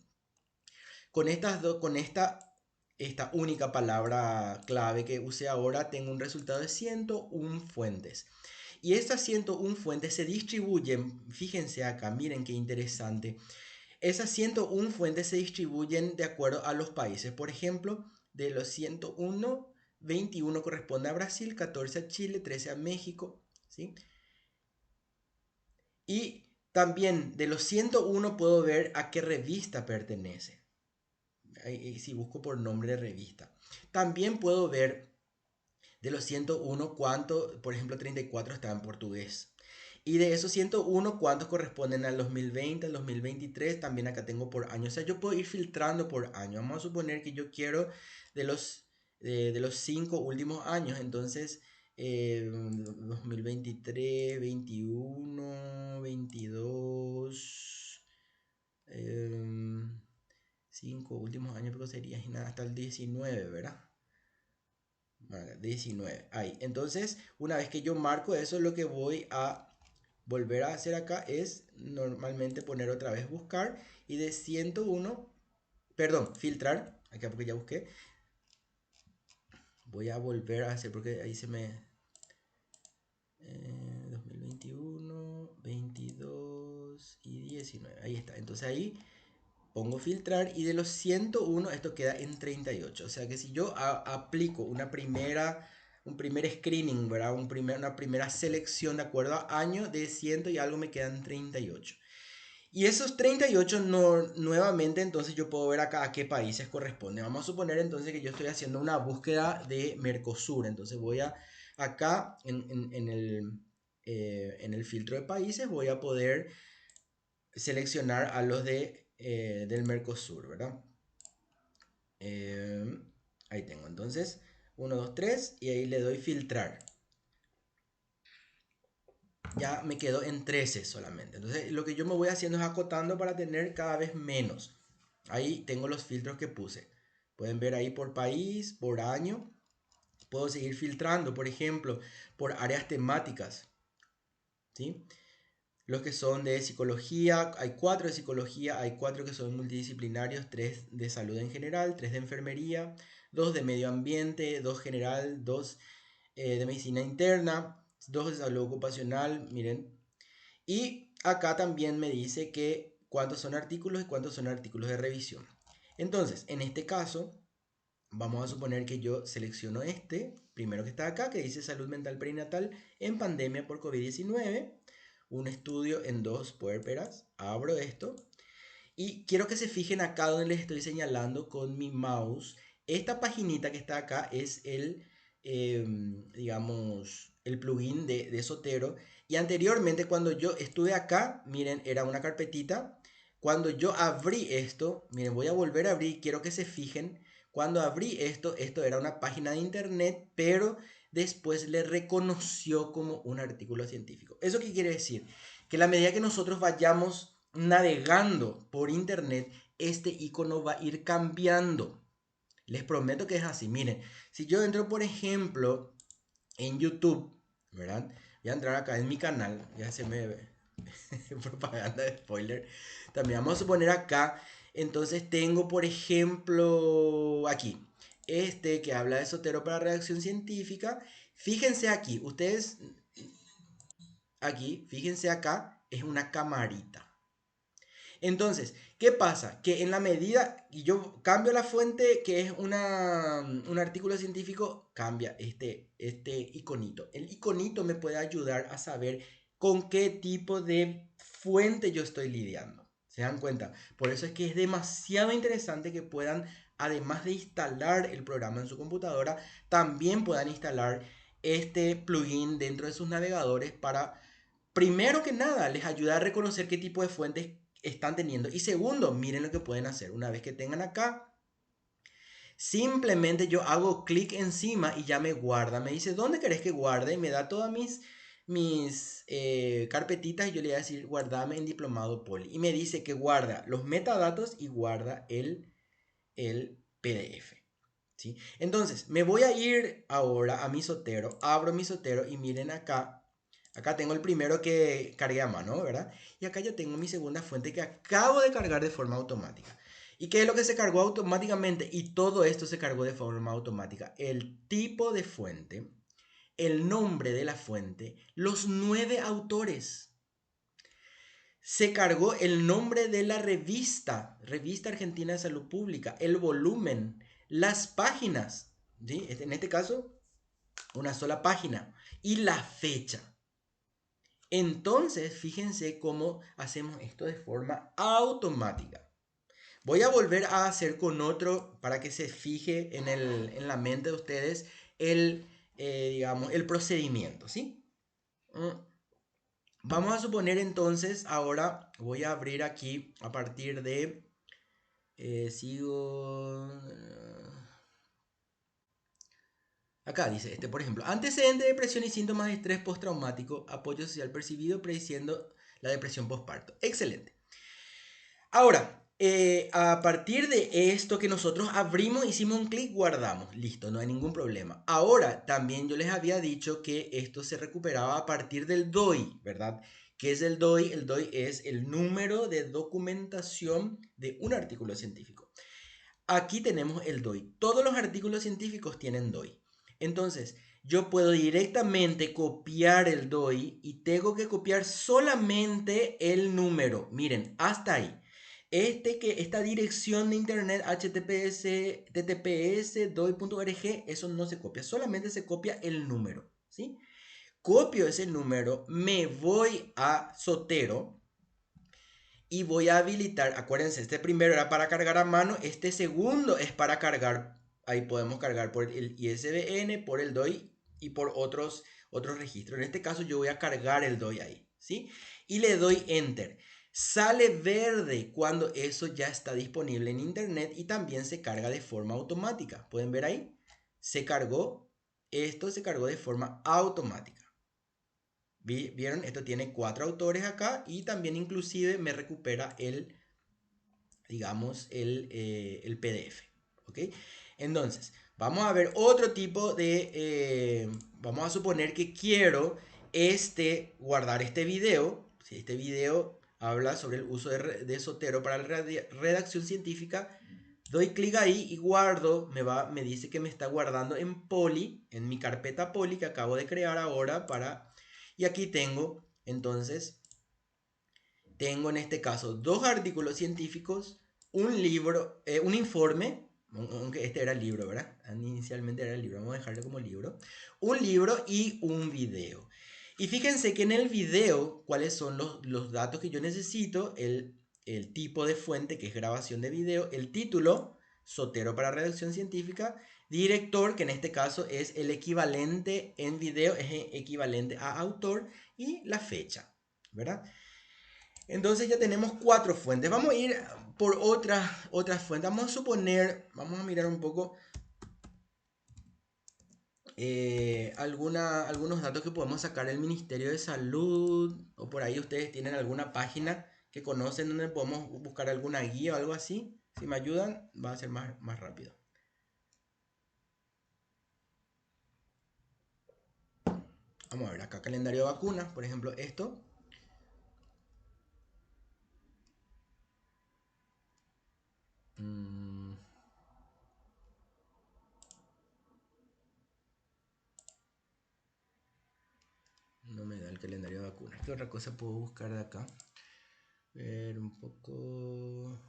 con esta única palabra clave que usé ahora, tengo un resultado de 101 fuentes. Y estas 101 fuentes se distribuyen, fíjense acá, miren qué interesante. Esas 101 fuentes se distribuyen de acuerdo a los países. Por ejemplo, de los 101, 21 corresponde a Brasil, 14 a Chile, 13 a México, ¿sí? Y también de los 101 puedo ver a qué revista pertenece. Si busco por nombre de revista. También puedo ver de los 101 cuánto, por ejemplo, 34 está en portugués. Y de esos 101, ¿cuántos corresponden al 2020, al 2023? También acá tengo por año. O sea, yo puedo ir filtrando por año. Vamos a suponer que yo quiero de los 5 últimos años. Entonces, 2023, 21, 22, 5 últimos años, pero sería hasta el 19, ¿verdad? 19, ahí. Entonces, una vez que yo marco eso, lo que voy a volver a hacer acá es normalmente poner otra vez buscar y de 101, perdón, filtrar, acá porque ya busqué, voy a volver a hacer porque ahí se me 2021, 22 y 19, ahí está. Entonces ahí pongo filtrar y de los 101 esto queda en 38. O sea que si yo aplico un primer screening, ¿verdad? Una primera selección de acuerdo a año, de 100 y algo me quedan 38. Y esos 38 nuevamente entonces yo puedo ver acá a qué países corresponde. Vamos a suponer entonces que yo estoy haciendo una búsqueda de Mercosur. Entonces voy a acá en el filtro de países voy a poder seleccionar a los del Mercosur, ¿verdad? Ahí tengo, entonces 1, 2, 3 y ahí le doy filtrar. Ya me quedo en 13 solamente. Entonces lo que yo me voy haciendo es acotando para tener cada vez menos. Ahí tengo los filtros que puse. Pueden ver ahí por país, por año. Puedo seguir filtrando, por ejemplo, por áreas temáticas. ¿Sí? Los que son de psicología, hay 4 de psicología, hay 4 que son multidisciplinarios, 3 de salud en general, 3 de enfermería, 2 de medio ambiente, 2 general, 2 de medicina interna, 2 de salud ocupacional, miren. Y acá también me dice que cuántos son artículos y cuántos son artículos de revisión. Entonces, en este caso, vamos a suponer que yo selecciono este, primero que está acá, que dice salud mental perinatal en pandemia por COVID-19, un estudio en 2 puérperas, abro esto y quiero que se fijen acá donde les estoy señalando con mi mouse. Esta paginita que está acá es digamos, el plugin de Zotero. Y anteriormente cuando yo estuve acá, miren, era una carpetita. Cuando yo abrí esto, miren, voy a volver a abrir, quiero que se fijen. Cuando abrí esto, esto era una página de internet, pero después le reconoció como un artículo científico. ¿Eso qué quiere decir? Que a la medida que nosotros vayamos navegando por internet, este icono va a ir cambiando. Les prometo que es así. Miren, si yo entro, por ejemplo, en YouTube, ¿verdad? Voy a entrar acá en mi canal, ya se me ve propaganda de spoiler. También vamos a poner acá, entonces tengo, por ejemplo, aquí, este que habla de Sotero para redacción científica. Fíjense aquí, ustedes, aquí, fíjense acá, es una camarita. Entonces, ¿qué pasa? Que en la medida, y yo cambio la fuente, que es un artículo científico, cambia este iconito. El iconito me puede ayudar a saber con qué tipo de fuente yo estoy lidiando. ¿Se dan cuenta? Por eso es que es demasiado interesante que puedan, además de instalar el programa en su computadora, también puedan instalar este plugin dentro de sus navegadores para, primero que nada, les ayuda a reconocer qué tipo de fuentes están teniendo. Y segundo, miren lo que pueden hacer. Una vez que tengan acá, simplemente yo hago clic encima y ya me guarda. Me dice, ¿dónde querés que guarde? Y me da todas mis carpetitas y yo le voy a decir guardame en diplomado poli. Y me dice que guarda los metadatos y guarda el PDF. ¿Sí? Entonces, me voy a ir ahora a mi Zotero, abro mi Zotero y miren acá. Acá tengo el primero que cargué a mano, ¿verdad? Y acá yo tengo mi segunda fuente que acabo de cargar de forma automática. ¿Y qué es lo que se cargó automáticamente? Y todo esto se cargó de forma automática. El tipo de fuente, el nombre de la fuente, los 9 autores. Se cargó el nombre de la revista, Revista Argentina de Salud Pública, el volumen, las páginas, ¿sí? En este caso, una sola página, y la fecha. Entonces, fíjense cómo hacemos esto de forma automática. Voy a volver a hacer con otro para que se fije en la mente de ustedes digamos, el procedimiento, ¿sí? Vamos a suponer entonces, ahora voy a abrir aquí a partir de, sigo, acá dice, por ejemplo, antecedente de depresión y síntomas de estrés postraumático, apoyo social percibido, prediciendo la depresión postparto. Excelente. Ahora, a partir de esto que nosotros abrimos, hicimos un clic, guardamos. Listo, no hay ningún problema. Ahora, también yo les había dicho que esto se recuperaba a partir del DOI, ¿verdad? ¿Qué es el DOI? El DOI es el número de documentación de un artículo científico. Aquí tenemos el DOI. Todos los artículos científicos tienen DOI. Entonces, yo puedo directamente copiar el DOI y tengo que copiar solamente el número. Miren, hasta ahí. Esta dirección de internet https ttps doi.org, eso no se copia, solamente se copia el número, ¿sí? Copio ese número, me voy a Zotero y voy a habilitar, acuérdense, este primero era para cargar a mano, este segundo es para cargar, ahí podemos cargar por el ISBN, por el DOI y por otros registros. En este caso yo voy a cargar el DOI ahí, ¿sí? Y le doy Enter. Sale verde cuando eso ya está disponible en internet y también se carga de forma automática. ¿Pueden ver ahí? Se cargó, esto se cargó de forma automática. ¿Vieron? Esto tiene 4 autores acá y también inclusive me recupera digamos, el PDF. ¿Ok? Entonces, vamos a ver otro tipo de, vamos a suponer que quiero guardar este video. Si este video habla sobre el uso de Zotero para la redacción científica, doy clic ahí y guardo, me dice que me está guardando en Poly, en mi carpeta Poly que acabo de crear ahora y aquí tengo, entonces, tengo en este caso 2 artículos científicos, un libro, un informe, aunque este era el libro, ¿verdad? Inicialmente era el libro, vamos a dejarlo como libro, un libro y un video. Y fíjense que en el video, ¿cuáles son los datos que yo necesito? El tipo de fuente, que es grabación de video, el título, Zotero para redacción científica, director, que en este caso es el equivalente en video, es equivalente a autor, y la fecha, ¿verdad? Entonces ya tenemos 4 fuentes. Vamos a ir por otra fuente. Vamos a suponer, vamos a mirar un poco algunos datos que podemos sacar del Ministerio de Salud, o por ahí ustedes tienen alguna página que conocen donde podemos buscar alguna guía o algo así. Si me ayudan, va a ser más rápido. Vamos a ver acá, calendario de vacunas, por ejemplo, esto. No me da el calendario de vacunas. ¿Qué otra cosa puedo buscar de acá? Ver un poco.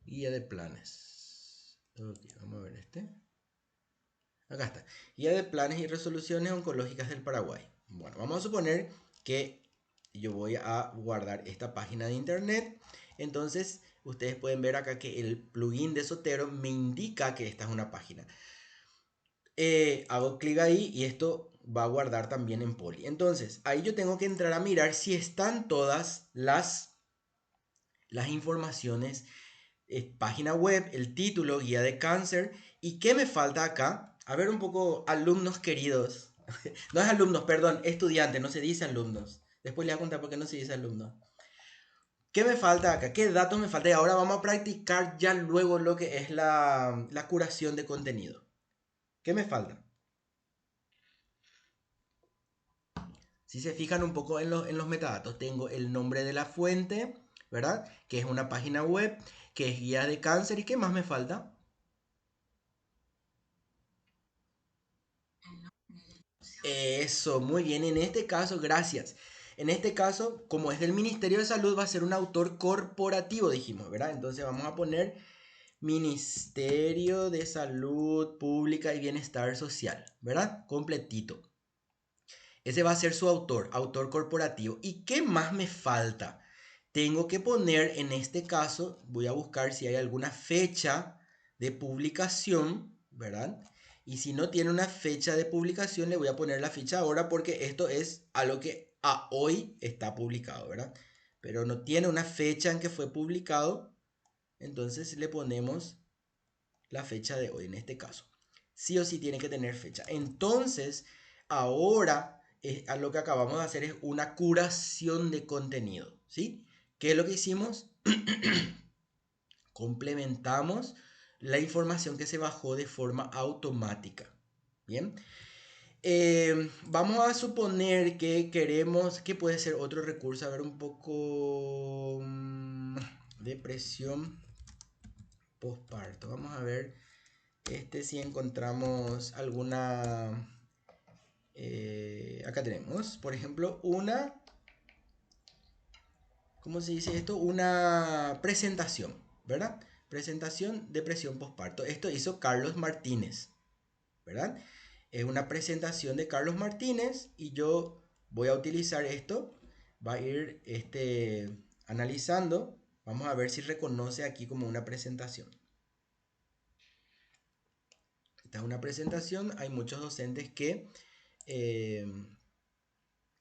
Guía de planes. Ok, vamos a ver este. Acá está. Guía de planes y resoluciones oncológicas del Paraguay. Bueno, vamos a suponer que yo voy a guardar esta página de internet. Entonces, ustedes pueden ver acá que el plugin de Zotero me indica que esta es una página. Hago clic ahí y esto va a guardar también en Poly. Entonces, ahí yo tengo que entrar a mirar si están todas las informaciones, página web, el título, guía de cáncer. ¿Y qué me falta acá? A ver un poco, alumnos queridos, No es alumnos, perdón, estudiantes, no se dice alumnos. Después les voy a contar por qué no se dice alumnos. ¿Qué me falta acá? ¿Qué datos me falta? Y ahora vamos a practicar ya luego lo que es la curación de contenido. ¿Qué me falta? Si se fijan un poco en los metadatos, tengo el nombre de la fuente, ¿verdad? Que es una página web, que es guía de cáncer. ¿Y qué más me falta? Eso, muy bien. En este caso, gracias. En este caso, como es del Ministerio de Salud, va a ser un autor corporativo, dijimos, ¿verdad? Entonces vamos a poner Ministerio de Salud Pública y Bienestar Social, ¿verdad? Completito. Ese va a ser su autor, autor corporativo. ¿Y qué más me falta? Tengo que poner, en este caso, voy a buscar si hay alguna fecha de publicación, ¿verdad? Y si no tiene una fecha de publicación, le voy a poner la fecha ahora porque esto es a lo que a hoy está publicado, ¿verdad? Pero no tiene una fecha en que fue publicado, entonces le ponemos la fecha de hoy en este caso. Sí o sí tiene que tener fecha. Entonces, ahora a lo que acabamos de hacer es una curación de contenido, ¿sí? ¿Qué es lo que hicimos? Complementamos la información que se bajó de forma automática. Bien. Vamos a suponer que queremos, que puede ser otro recurso, a ver un poco depresión postparto. Vamos a ver si encontramos alguna... acá tenemos, por ejemplo, una... ¿Cómo se dice esto? Una presentación, ¿verdad? Presentación de presión postparto. Esto hizo Carlos Martínez, ¿verdad? Es una presentación de Carlos Martínez y yo voy a utilizar esto. Va a ir analizando. Vamos a ver si reconoce aquí como una presentación. Esta es una presentación. Hay muchos docentes que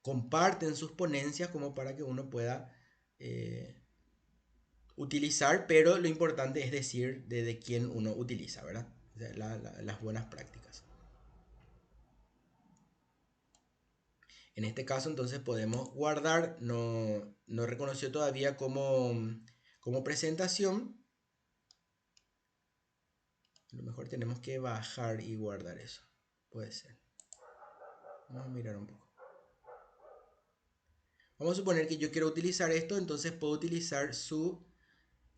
comparten sus ponencias como para que uno pueda utilizar, pero lo importante es decir de quién uno utiliza, ¿verdad? O sea, las buenas prácticas. En este caso entonces podemos guardar, no reconoció todavía como presentación. A lo mejor tenemos que bajar y guardar eso. Puede ser. Vamos a mirar un poco. Vamos a suponer que yo quiero utilizar esto, entonces puedo utilizar su...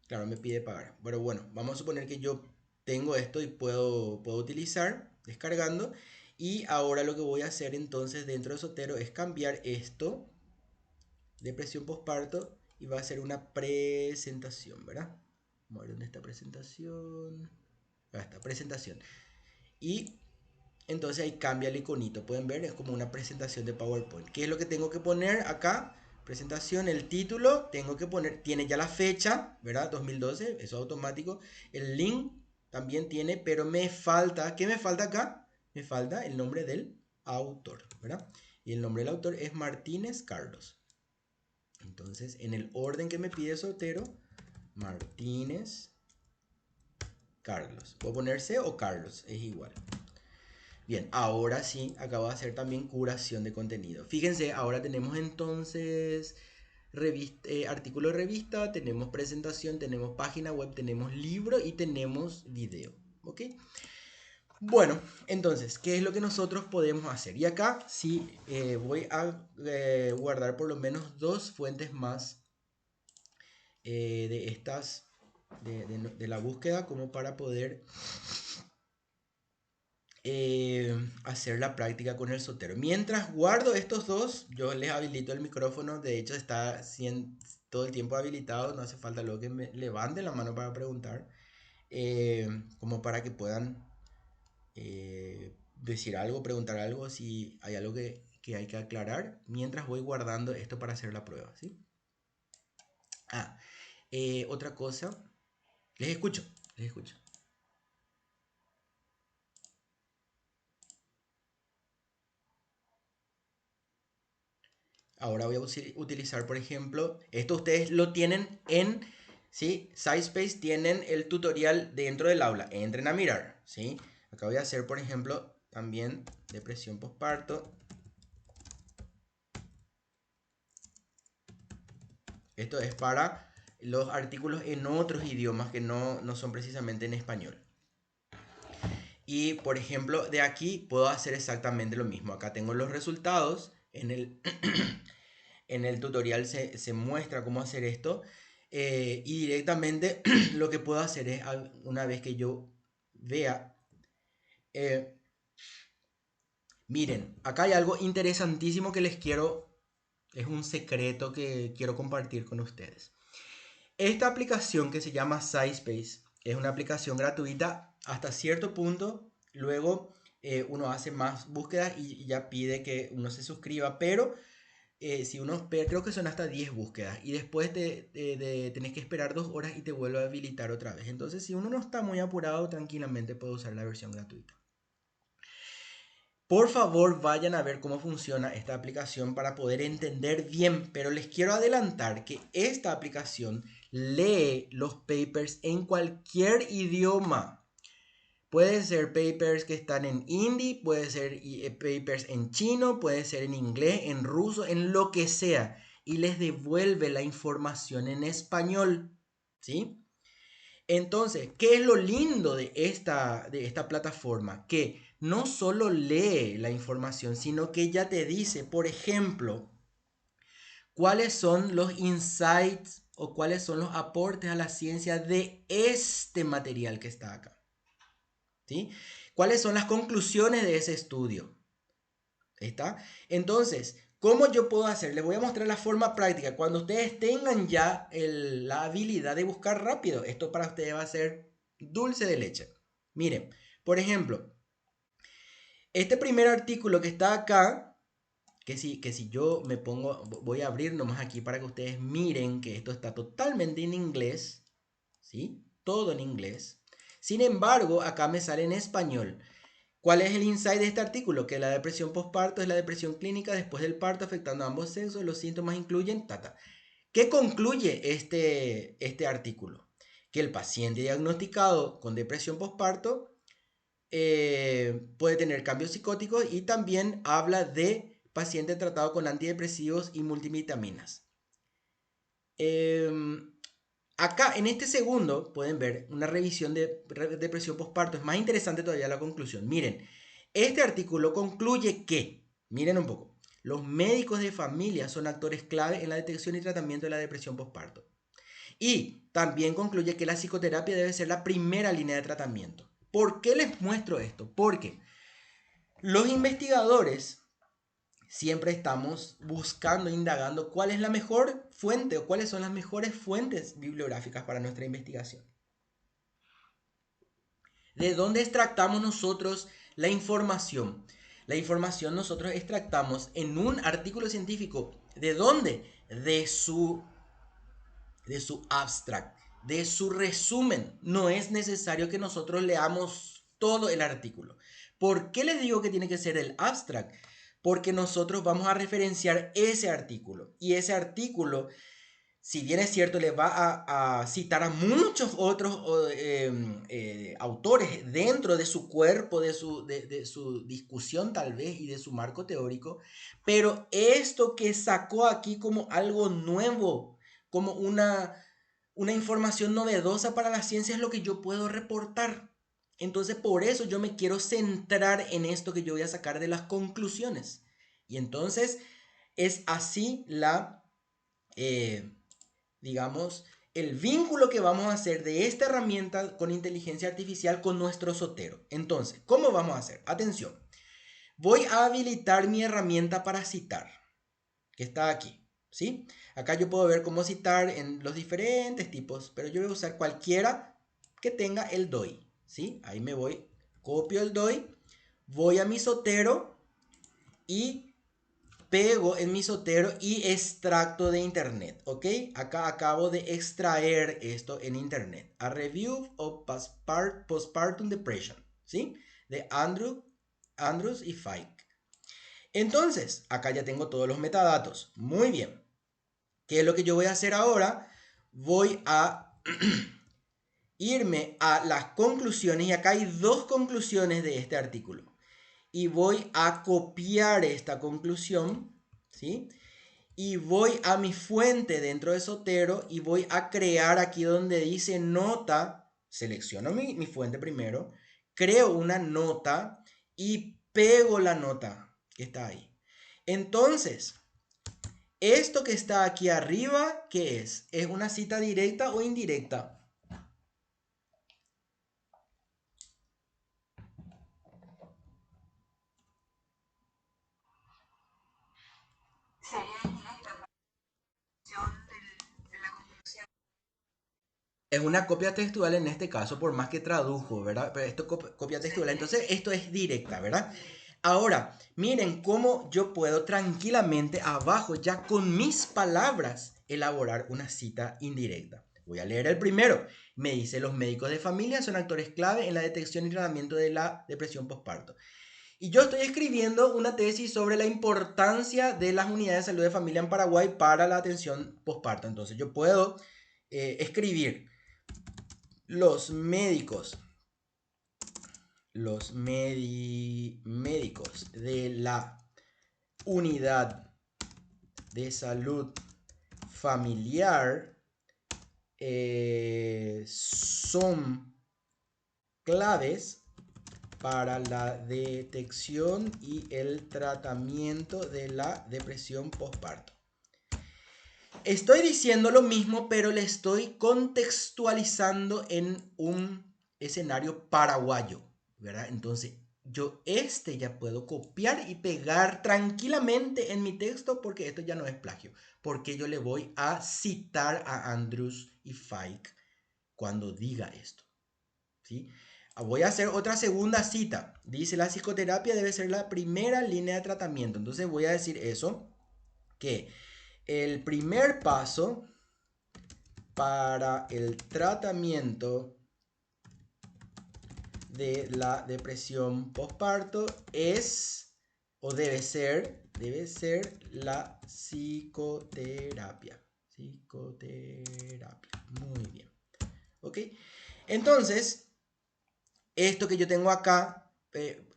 Claro, me pide pagar. Pero bueno, vamos a suponer que yo tengo esto y puedo utilizar descargando. Y ahora lo que voy a hacer entonces dentro de Zotero es cambiar esto de presión postparto y va a ser una presentación, ¿verdad? Vamos a ver dónde está presentación. Acá está, presentación. Y entonces ahí cambia el iconito. Pueden ver, es como una presentación de PowerPoint. ¿Qué es lo que tengo que poner acá? Presentación, el título, tengo que poner, tiene ya la fecha, ¿verdad? 2012, eso automático. El link también tiene, pero me falta, ¿qué me falta acá? Me falta el nombre del autor, ¿verdad? Y el nombre del autor es Martínez Carlos. Entonces, en el orden que me pide Sotero, Martínez Carlos. Puedo poner C o Carlos, es igual. Bien, ahora sí, acabo de hacer también curación de contenido. Fíjense, ahora tenemos entonces artículo de revista, tenemos presentación, tenemos página web, tenemos libro y tenemos video. ¿Ok? Bueno, entonces, ¿qué es lo que nosotros podemos hacer? Y acá sí voy a guardar por lo menos dos fuentes más de estas, de la búsqueda, como para poder hacer la práctica con el Zotero. Mientras guardo estos dos, yo les habilito el micrófono. De hecho, está todo el tiempo habilitado. No hace falta luego que me levanten la mano para preguntar. Como para que puedan decir algo, preguntar algo, si hay algo que hay que aclarar. Mientras voy guardando esto para hacer la prueba, ¿sí? Otra cosa. Les escucho, les escucho. Ahora voy a utilizar, por ejemplo, esto ustedes lo tienen en, ¿sí? SciSpace tienen el tutorial dentro del aula. Entren a mirar, ¿sí? Acá voy a hacer, por ejemplo, también depresión postparto. Esto es para los artículos en otros idiomas que no son precisamente en español. Y por ejemplo, de aquí puedo hacer exactamente lo mismo. Acá tengo los resultados. En el, en el tutorial se muestra cómo hacer esto. Y directamente lo que puedo hacer es, una vez que yo vea, miren, acá hay algo interesantísimo que les quiero, es un secreto que quiero compartir con ustedes. Esta aplicación que se llama SciSpace es una aplicación gratuita hasta cierto punto. Luego uno hace más búsquedas y ya pide que uno se suscriba, pero si uno creo que son hasta 10 búsquedas y después tenés que esperar 2 horas y te vuelve a habilitar otra vez. Entonces, si uno no está muy apurado, tranquilamente puede usar la versión gratuita. Por favor, vayan a ver cómo funciona esta aplicación para poder entender bien, pero les quiero adelantar que esta aplicación lee los papers en cualquier idioma. Puede ser papers que están en hindi, puede ser papers en chino, puede ser en inglés, en ruso, en lo que sea. Y les devuelve la información en español. ¿Sí? Entonces, ¿qué es lo lindo de esta plataforma? Que no solo lee la información, sino que ya te dice, por ejemplo, cuáles son los insights o cuáles son los aportes a la ciencia de este material que está acá. ¿Sí? ¿Cuáles son las conclusiones de ese estudio? ¿Está? Entonces, ¿cómo yo puedo hacer? Les voy a mostrar la forma práctica. Cuando ustedes tengan ya la habilidad de buscar rápido, esto para ustedes va a ser dulce de leche. Miren, por ejemplo, este primer artículo que está acá, que si yo me pongo, voy a abrir nomás aquí para que ustedes miren que esto está totalmente en inglés, ¿sí? Todo en inglés. Sin embargo, acá me sale en español. ¿Cuál es el insight de este artículo? Que la depresión postparto es la depresión clínica después del parto afectando a ambos sexos. Los síntomas incluyen tata. ¿Qué concluye este artículo? Que el paciente diagnosticado con depresión postparto puede tener cambios psicóticos y también habla de paciente tratado con antidepresivos y multivitaminas. Acá en este segundo pueden ver una revisión de depresión postparto. Es más interesante todavía la conclusión. Miren, este artículo concluye que, miren un poco, los médicos de familia son actores clave en la detección y tratamiento de la depresión postparto. Y también concluye que la psicoterapia debe ser la primera línea de tratamiento. ¿Por qué les muestro esto? Porque los investigadores siempre estamos buscando, indagando cuál es la mejor fuente o cuáles son las mejores fuentes bibliográficas para nuestra investigación. ¿De dónde extractamos nosotros la información? La información nosotros extractamos en un artículo científico. ¿De dónde? De su abstract, de su resumen. No es necesario que nosotros leamos todo el artículo. ¿Por qué les digo que tiene que ser el abstract? Porque nosotros vamos a referenciar ese artículo. Y ese artículo, si bien es cierto, le va a citar a muchos otros autores dentro de su cuerpo, de su discusión tal vez y de su marco teórico, pero esto que sacó aquí como algo nuevo, como una información novedosa para la ciencia es lo que yo puedo reportar. Entonces por eso yo me quiero centrar en esto que yo voy a sacar de las conclusiones. Y entonces es así digamos, el vínculo que vamos a hacer de esta herramienta con inteligencia artificial con nuestro Zotero. Entonces, ¿cómo vamos a hacer? Atención, voy a habilitar mi herramienta para citar, que está aquí, ¿sí? Acá yo puedo ver cómo citar en los diferentes tipos, pero yo voy a usar cualquiera que tenga el DOI, ¿sí? Ahí me voy, copio el DOI, voy a mi Zotero y pego en mi Zotero y extracto de internet, ¿ok? Acá acabo de extraer esto en internet. A Review of Postpartum Depression, ¿sí? De Andrews y Fike. Entonces, acá ya tengo todos los metadatos. Muy bien. ¿Qué es lo que yo voy a hacer ahora? Voy a irme a las conclusiones y acá hay dos conclusiones de este artículo. y voy a copiar esta conclusión, ¿sí? Y voy a mi fuente dentro de Zotero y voy a crear aquí donde dice nota, selecciono mi fuente primero, creo una nota y pego la nota que está ahí. Entonces, esto que está aquí arriba, ¿qué es? ¿Es una cita directa o indirecta? Sería indirecta la opción de la conclusión. Es una copia textual en este caso, por más que tradujo, ¿verdad? Pero esto copia textual, entonces esto es directa, ¿verdad? Ahora, miren cómo yo puedo tranquilamente abajo, ya con mis palabras, elaborar una cita indirecta. Voy a leer el primero. Me dice, los médicos de familia son actores clave en la detección y tratamiento de la depresión postparto. Y yo estoy escribiendo una tesis sobre la importancia de las unidades de salud de familia en Paraguay para la atención postparto. Entonces yo puedo escribir los médicos, médicos de la unidad de salud familiar son claves para la detección y el tratamiento de la depresión postparto. Estoy diciendo lo mismo, pero le estoy contextualizando en un escenario paraguayo, ¿verdad? Entonces, yo ya puedo copiar y pegar tranquilamente en mi texto porque esto ya no es plagio, porque yo le voy a citar a Andrews y Fike cuando diga esto, ¿sí? Voy a hacer otra segunda cita. Dice, la psicoterapia debe ser la primera línea de tratamiento. Entonces voy a decir eso, que el primer paso para el tratamiento de la depresión postparto es o debe ser la psicoterapia. Psicoterapia. Muy bien. ¿Ok? Entonces, esto que yo tengo acá,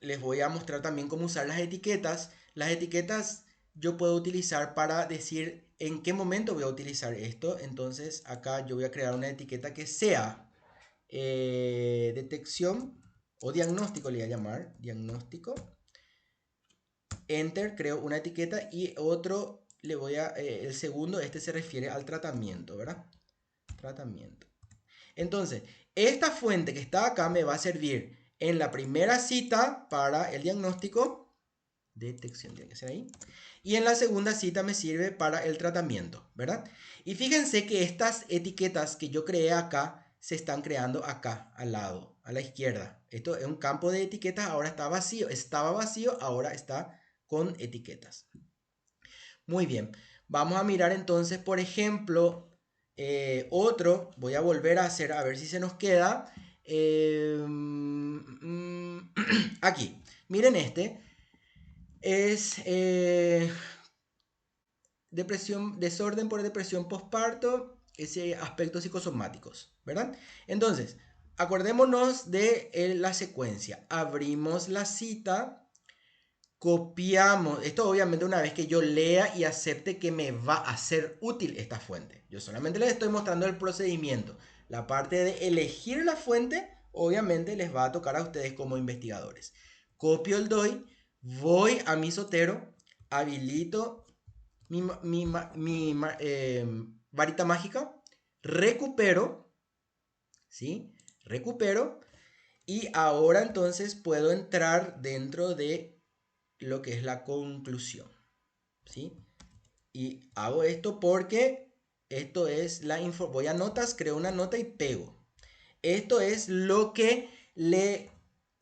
les voy a mostrar también cómo usar las etiquetas. Las etiquetas yo puedo utilizar para decir en qué momento voy a utilizar esto. Entonces acá yo voy a crear una etiqueta que sea detección o diagnóstico, le voy a llamar diagnóstico. Enter, creo una etiqueta y otro le voy a, el segundo, este se refiere al tratamiento, ¿verdad? Tratamiento. Entonces, esta fuente que está acá me va a servir en la primera cita para el diagnóstico, detección tiene que ser ahí, y en la segunda cita me sirve para el tratamiento, ¿verdad? Y fíjense que estas etiquetas que yo creé acá se están creando acá, al lado, a la izquierda. Esto es un campo de etiquetas, ahora está vacío, estaba vacío, ahora está con etiquetas. Muy bien, vamos a mirar entonces, por ejemplo, otro, voy a volver a hacer, a ver si se nos queda. Aquí, miren este, es depresión, desorden por depresión postparto, ese aspectos psicosomáticos, ¿verdad? Entonces, acordémonos de la secuencia. Abrimos la cita, copiamos, esto obviamente una vez que yo lea y acepte que me va a ser útil esta fuente. Yo solamente les estoy mostrando el procedimiento. La parte de elegir la fuente, obviamente les va a tocar a ustedes como investigadores. Copio el DOI, voy a mi Zotero, habilito mi varita mágica, recupero, ¿sí? Recupero y ahora entonces puedo entrar dentro de lo que es la conclusión, ¿sí? Y hago esto porque esto es la info. Voy a notas, creo una nota y pego. Esto es lo que le,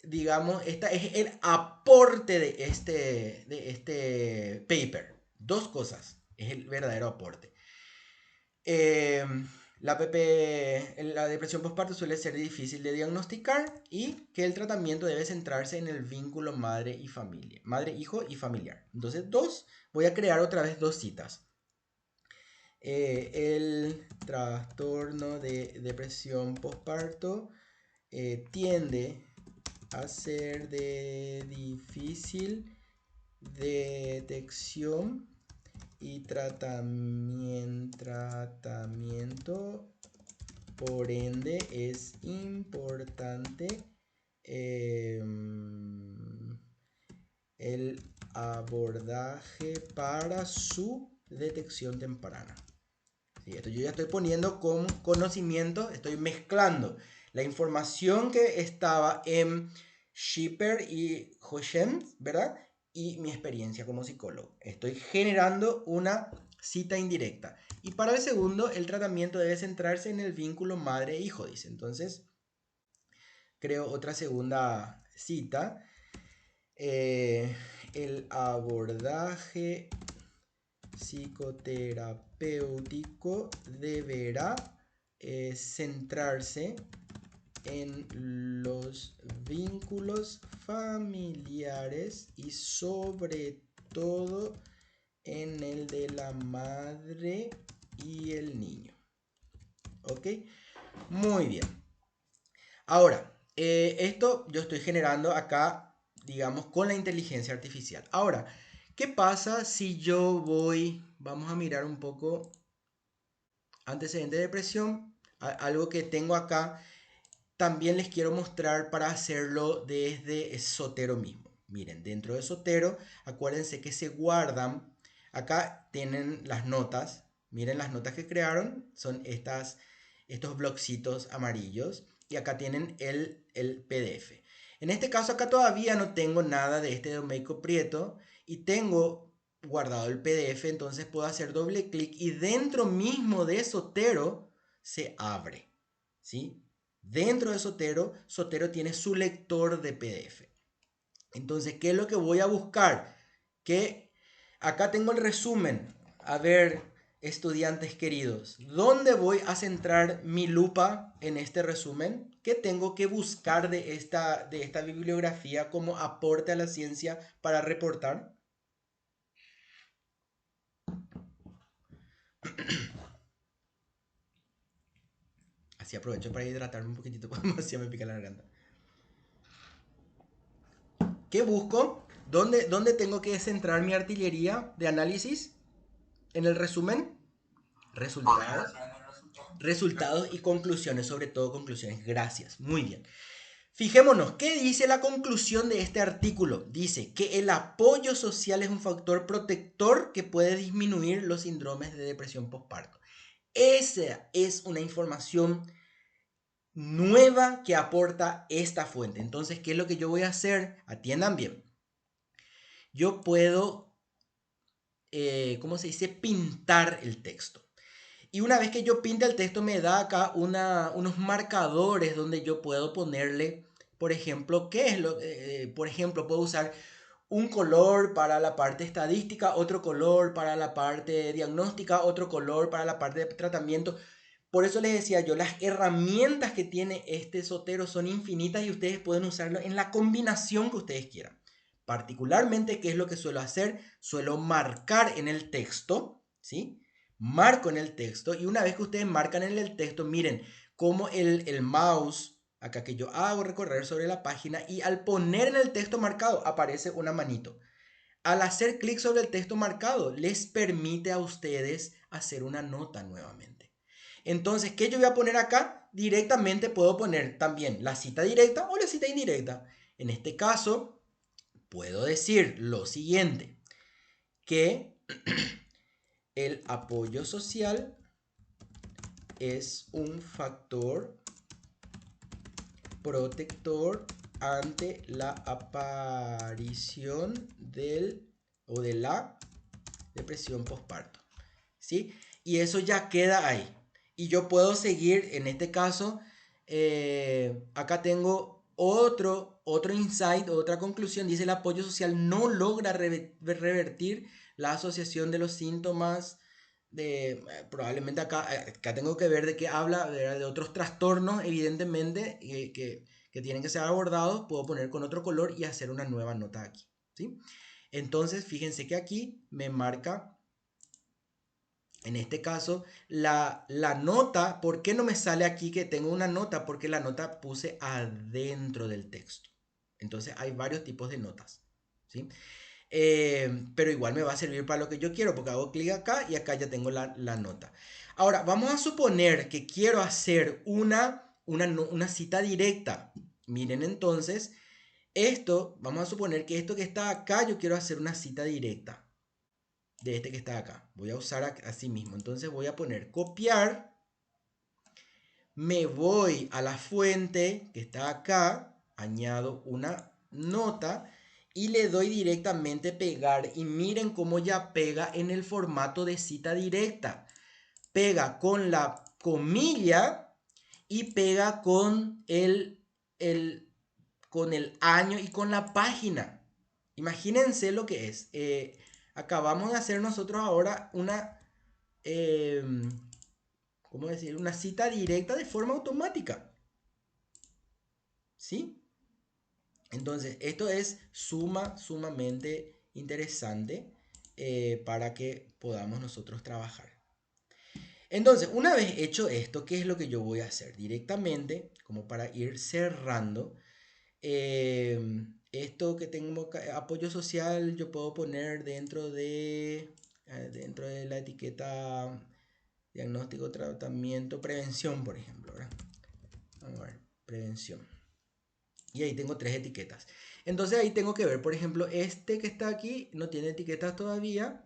digamos, esta es el aporte de este paper. Dos cosas, es el verdadero aporte. Eh, la depresión postparto suele ser difícil de diagnosticar y que el tratamiento debe centrarse en el vínculo madre y familia, madre, hijo y familiar. Entonces, voy a crear otra vez dos citas. El trastorno de depresión postparto tiende a ser de difícil detección y tratamiento, por ende es importante el abordaje para su detección temprana. Sí, esto yo ya estoy poniendo con conocimiento, estoy mezclando la información que estaba en Schipper y Hoshem, ¿verdad? Y mi experiencia como psicólogo. Estoy generando una cita indirecta. Y para el segundo, el tratamiento debe centrarse en el vínculo madre-hijo, dice. Entonces, creo otra segunda cita. El abordaje psicoterapéutico deberá centrarse en los vínculos familiares y sobre todo en el de la madre y el niño. ¿Ok? Muy bien. Ahora, esto yo estoy generando acá, digamos, con la inteligencia artificial. Ahora, ¿qué pasa si yo voy, vamos a mirar un poco antecedente de depresión, algo que tengo acá, también les quiero mostrar para hacerlo desde Zotero mismo. Miren, dentro de Zotero, acuérdense que se guardan, acá tienen las notas, miren las notas que crearon, son estos bloccitos amarillos, y acá tienen el PDF. En este caso acá todavía no tengo nada de este Domeyko Prieto, y tengo guardado el PDF, entonces puedo hacer doble clic y dentro mismo de Zotero se abre, ¿sí? Dentro de Zotero, Zotero tiene su lector de PDF. Entonces, ¿qué es lo que voy a buscar? Que acá tengo el resumen. A ver, estudiantes queridos, ¿dónde voy a centrar mi lupa en este resumen? ¿Qué tengo que buscar de esta bibliografía como aporte a la ciencia para reportar? Así aprovecho para hidratarme un poquitito cuando así me pica la garganta. ¿Qué busco? ¿Dónde tengo que centrar mi artillería de análisis? En el resumen, resultados, resultados y conclusiones, sobre todo conclusiones. Gracias, muy bien. Fijémonos, ¿qué dice la conclusión de este artículo? Dice que el apoyo social es un factor protector que puede disminuir los síndromes de depresión postparto. Esa es una información nueva que aporta esta fuente. Entonces, ¿qué es lo que yo voy a hacer? Atiendan bien. Yo puedo, ¿cómo se dice? Pintar el texto. Y una vez que yo pinte el texto me da acá unos marcadores donde yo puedo ponerle, por ejemplo, ¿qué es lo? Por ejemplo, puedo usar un color para la parte estadística, otro color para la parte diagnóstica, otro color para la parte de tratamiento. Por eso les decía yo, las herramientas que tiene este Zotero son infinitas y ustedes pueden usarlo en la combinación que ustedes quieran. Particularmente, ¿qué es lo que suelo hacer? Suelo marcar en el texto, ¿sí? Marco en el texto y una vez que ustedes marcan en el texto, miren cómo el mouse, acá que yo hago recorrer sobre la página y al poner en el texto marcado aparece una manito. Al hacer clic sobre el texto marcado, les permite a ustedes hacer una nota nuevamente. Entonces, ¿qué yo voy a poner acá? Directamente puedo poner también la cita directa o la cita indirecta. En este caso, puedo decir lo siguiente, que el apoyo social es un factor protector ante la aparición del o de la depresión postparto, ¿sí? Y eso ya queda ahí. Y yo puedo seguir, en este caso, acá tengo otro insight, otra conclusión. Dice, el apoyo social no logra revertir la asociación de los síntomas de, probablemente acá tengo que ver de qué habla, de otros trastornos, evidentemente, que tienen que ser abordados. Puedo poner con otro color y hacer una nueva nota aquí, ¿sí? Entonces, fíjense que aquí me marca, en este caso, la nota. ¿Por qué no me sale aquí que tengo una nota? Porque la nota puse adentro del texto, Entonces hay varios tipos de notas, ¿sí? Pero igual me va a servir para lo que yo quiero, porque hago clic acá y acá ya tengo la nota. Ahora, vamos a suponer que quiero hacer una cita directa. Miren entonces, vamos a suponer que esto que está acá, yo quiero hacer una cita directa de este que está acá. Voy a usar así mismo. Entonces voy a poner copiar, me voy a la fuente que está acá, añado una nota y le doy directamente pegar. Y miren cómo ya pega en el formato de cita directa. Pega con la comilla y pega con el año y con la página. Imagínense lo que es. Acabamos de hacer nosotros ahora eh, ¿cómo decir? Una cita directa de forma automática. ¿Sí? Entonces, esto es sumamente interesante para que podamos nosotros trabajar. Entonces, una vez hecho esto, ¿qué es lo que yo voy a hacer? Directamente, como para ir cerrando, esto que tengo apoyo social, yo puedo poner dentro de la etiqueta diagnóstico, tratamiento, prevención, por ejemplo, ¿verdad? Vamos a ver, prevención. Y ahí tengo tres etiquetas. Entonces ahí tengo que ver, por ejemplo, este que está aquí no tiene etiquetas todavía.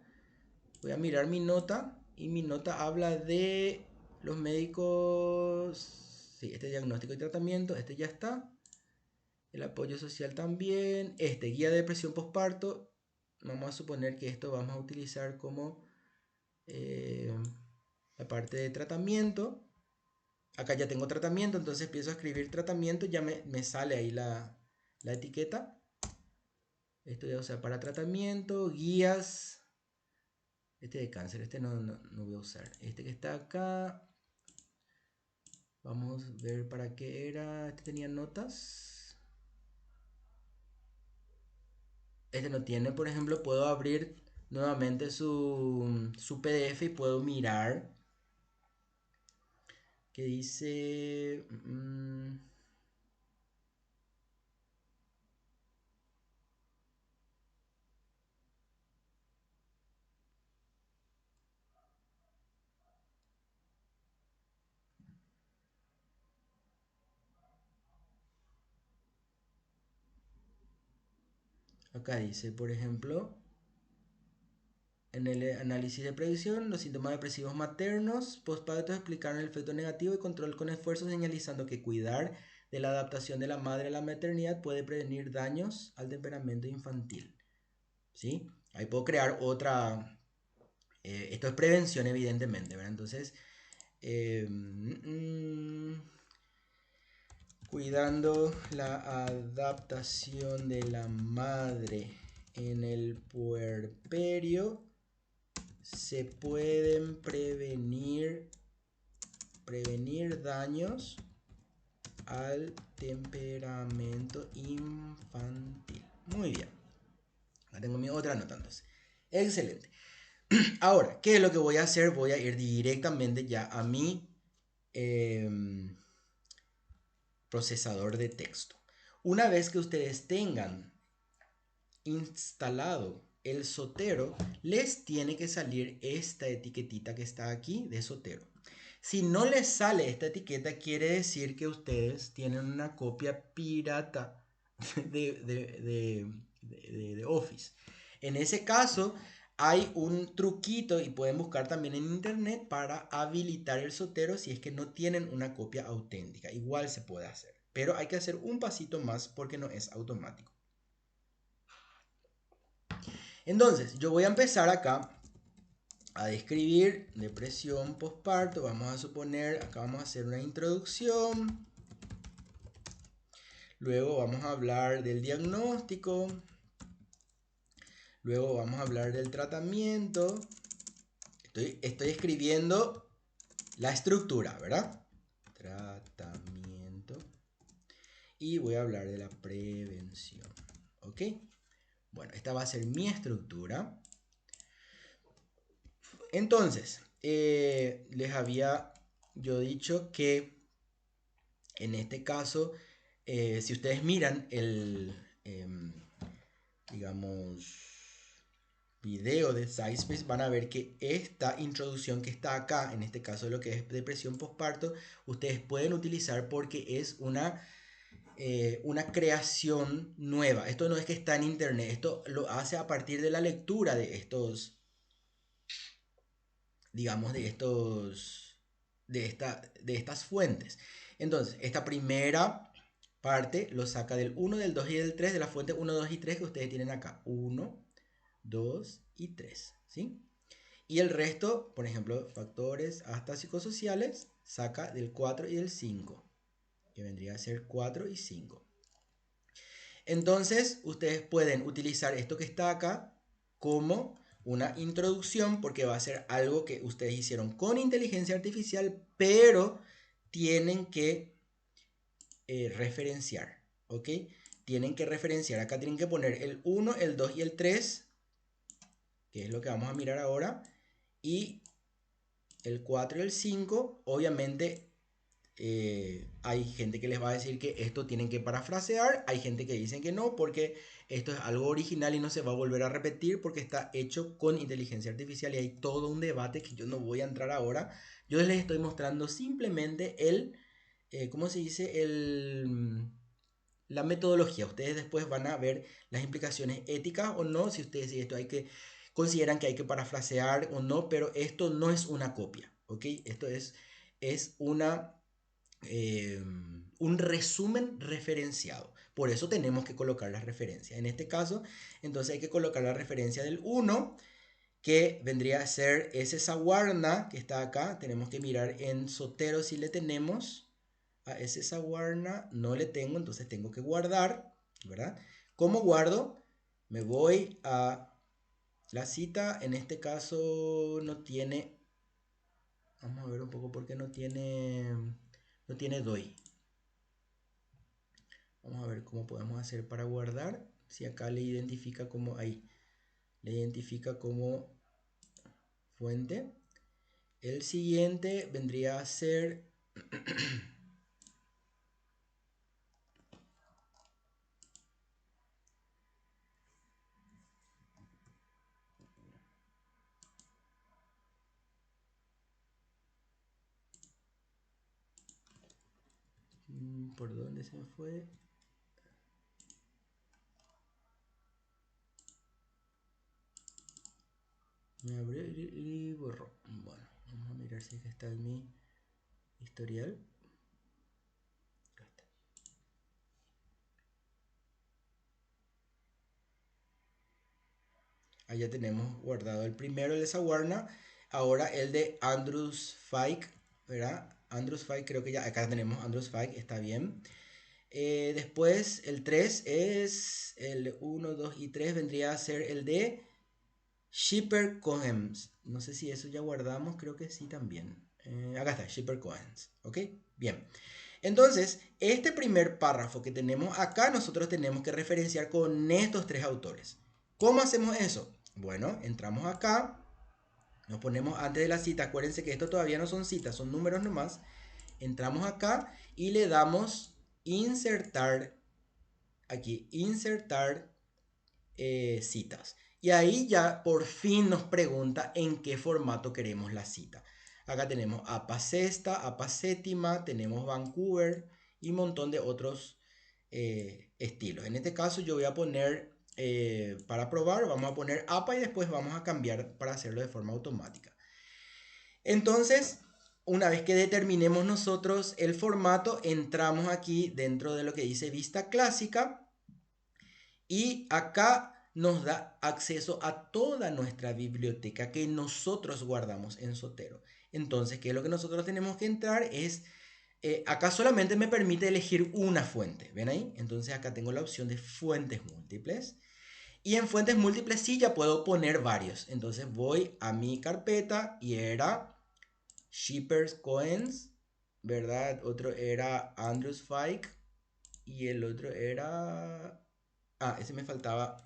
Voy a mirar mi nota y mi nota habla de los médicos. Sí, este diagnóstico y tratamiento, este ya está. El apoyo social también. Este, guía de depresión postparto. Vamos a suponer que esto vamos a utilizar como la parte de tratamiento. Acá ya tengo tratamiento, entonces empiezo a escribir tratamiento, ya me sale ahí la etiqueta. Esto voy a usar para tratamiento, guías. Este de cáncer, este no voy a usar. Este que está acá, vamos a ver para qué era. Este tenía notas. Este no tiene, por ejemplo, puedo abrir nuevamente su PDF y puedo mirar que dice... acá dice, por ejemplo, en el análisis de predicción, los síntomas depresivos maternos postpartos explicaron el efecto negativo y control con esfuerzo, señalizando que cuidar de la adaptación de la madre a la maternidad puede prevenir daños al temperamento infantil. ¿Sí? Ahí puedo crear otra... esto es prevención, evidentemente, ¿verdad? Entonces, cuidando la adaptación de la madre en el puerperio, se pueden prevenir daños al temperamento infantil. Muy bien. Ahora tengo mi otra nota entonces. Excelente. Ahora, ¿qué es lo que voy a hacer? Voy a ir directamente ya a mi procesador de texto. Una vez que ustedes tengan instalado el Zotero, les tiene que salir esta etiquetita que está aquí de Zotero. Si no les sale esta etiqueta, quiere decir que ustedes tienen una copia pirata de Office. En ese caso, hay un truquito y pueden buscar también en internet para habilitar el Zotero si es que no tienen una copia auténtica. Igual se puede hacer, pero hay que hacer un pasito más porque no es automático. Entonces, yo voy a empezar acá a describir depresión postparto. Vamos a suponer, acá vamos a hacer una introducción. Luego vamos a hablar del diagnóstico. Luego vamos a hablar del tratamiento. Estoy escribiendo la estructura, ¿verdad? Tratamiento. Y voy a hablar de la prevención. ¿Ok? Bueno, esta va a ser mi estructura. Entonces, les había yo dicho que en este caso, si ustedes miran digamos, video de SciSpace, van a ver que esta introducción que está acá, en este caso lo que es depresión postparto, ustedes pueden utilizar porque es una creación nueva. Esto no es que está en internet, esto lo hace a partir de la lectura de estos, digamos, de estas fuentes. Entonces, esta primera parte lo saca del 1, del 2 y del 3, de la fuente 1, 2 y 3 que ustedes tienen acá. 1, 2 y 3, ¿sí? Y el resto, por ejemplo, factores hasta psicosociales, saca del 4 y del 5, que vendría a ser 4 y 5. Entonces, ustedes pueden utilizar esto que está acá como una introducción porque va a ser algo que ustedes hicieron con inteligencia artificial, pero tienen que referenciar, ¿ok? Tienen que referenciar. Acá tienen que poner el 1, el 2 y el 3, que es lo que vamos a mirar ahora, y el 4 y el 5, obviamente. Hay gente que les va a decir que esto tienen que parafrasear, hay gente que dicen que no, porque esto es algo original y no se va a volver a repetir porque está hecho con inteligencia artificial y hay todo un debate que yo no voy a entrar ahora. Yo les estoy mostrando simplemente ¿cómo se dice? La metodología. Ustedes después van a ver las implicaciones éticas o no, si ustedes si esto consideran que hay que parafrasear o no, pero esto no es una copia, ¿ok? Esto es un resumen referenciado. Por eso tenemos que colocar las referencias. En este caso, entonces hay que colocar la referencia del 1, que vendría a ser ese Sawarna que está acá. Tenemos que mirar en Zotero si le tenemos. A ese Sawarna no le tengo, entonces tengo que guardar, ¿verdad? ¿Cómo guardo? Me voy a la cita. En este caso no tiene. Vamos a ver un poco por qué no tiene DOI. Vamos a ver cómo podemos hacer para guardar. Si acá le identifica como ahí, le identifica como fuente. El siguiente vendría a ser ¿por dónde se me fue? Me abrió y borró. Bueno, vamos a mirar si es que está en mi historial. Acá está. Allá tenemos guardado el primero, el de Sawarna. Ahora el de Andrews Fike, ¿verdad? Andrews Fike, creo que ya acá tenemos Andrews Fike, está bien. Después el 3 es el 1, 2 y 3 vendría a ser el de Shipper Cohems. No sé si eso ya guardamos, creo que sí también. Acá está, Shipper Cohems. ¿Ok? Bien. Entonces, este primer párrafo que tenemos acá, nosotros tenemos que referenciar con estos tres autores. ¿Cómo hacemos eso? Bueno, entramos acá, nos ponemos antes de la cita. Acuérdense que esto todavía no son citas, son números nomás. Entramos acá y le damos insertar aquí, insertar citas. Y ahí ya por fin nos pregunta en qué formato queremos la cita. Acá tenemos APA sexta, APA séptima, tenemos Vancouver y un montón de otros estilos. En este caso yo voy a poner, para probar, vamos a poner APA y después vamos a cambiar para hacerlo de forma automática. Entonces, una vez que determinemos nosotros el formato, entramos aquí dentro de lo que dice vista clásica y acá nos da acceso a toda nuestra biblioteca que nosotros guardamos en Zotero. Entonces, ¿qué es lo que nosotros tenemos que entrar? Acá solamente me permite elegir una fuente. ¿Ven ahí? Entonces acá tengo la opción de fuentes múltiples. Y en fuentes múltiples sí ya puedo poner varios. Entonces voy a mi carpeta y era Shippers Coins, ¿verdad? Otro era Andrews Fike y el otro era... Ah, ese me faltaba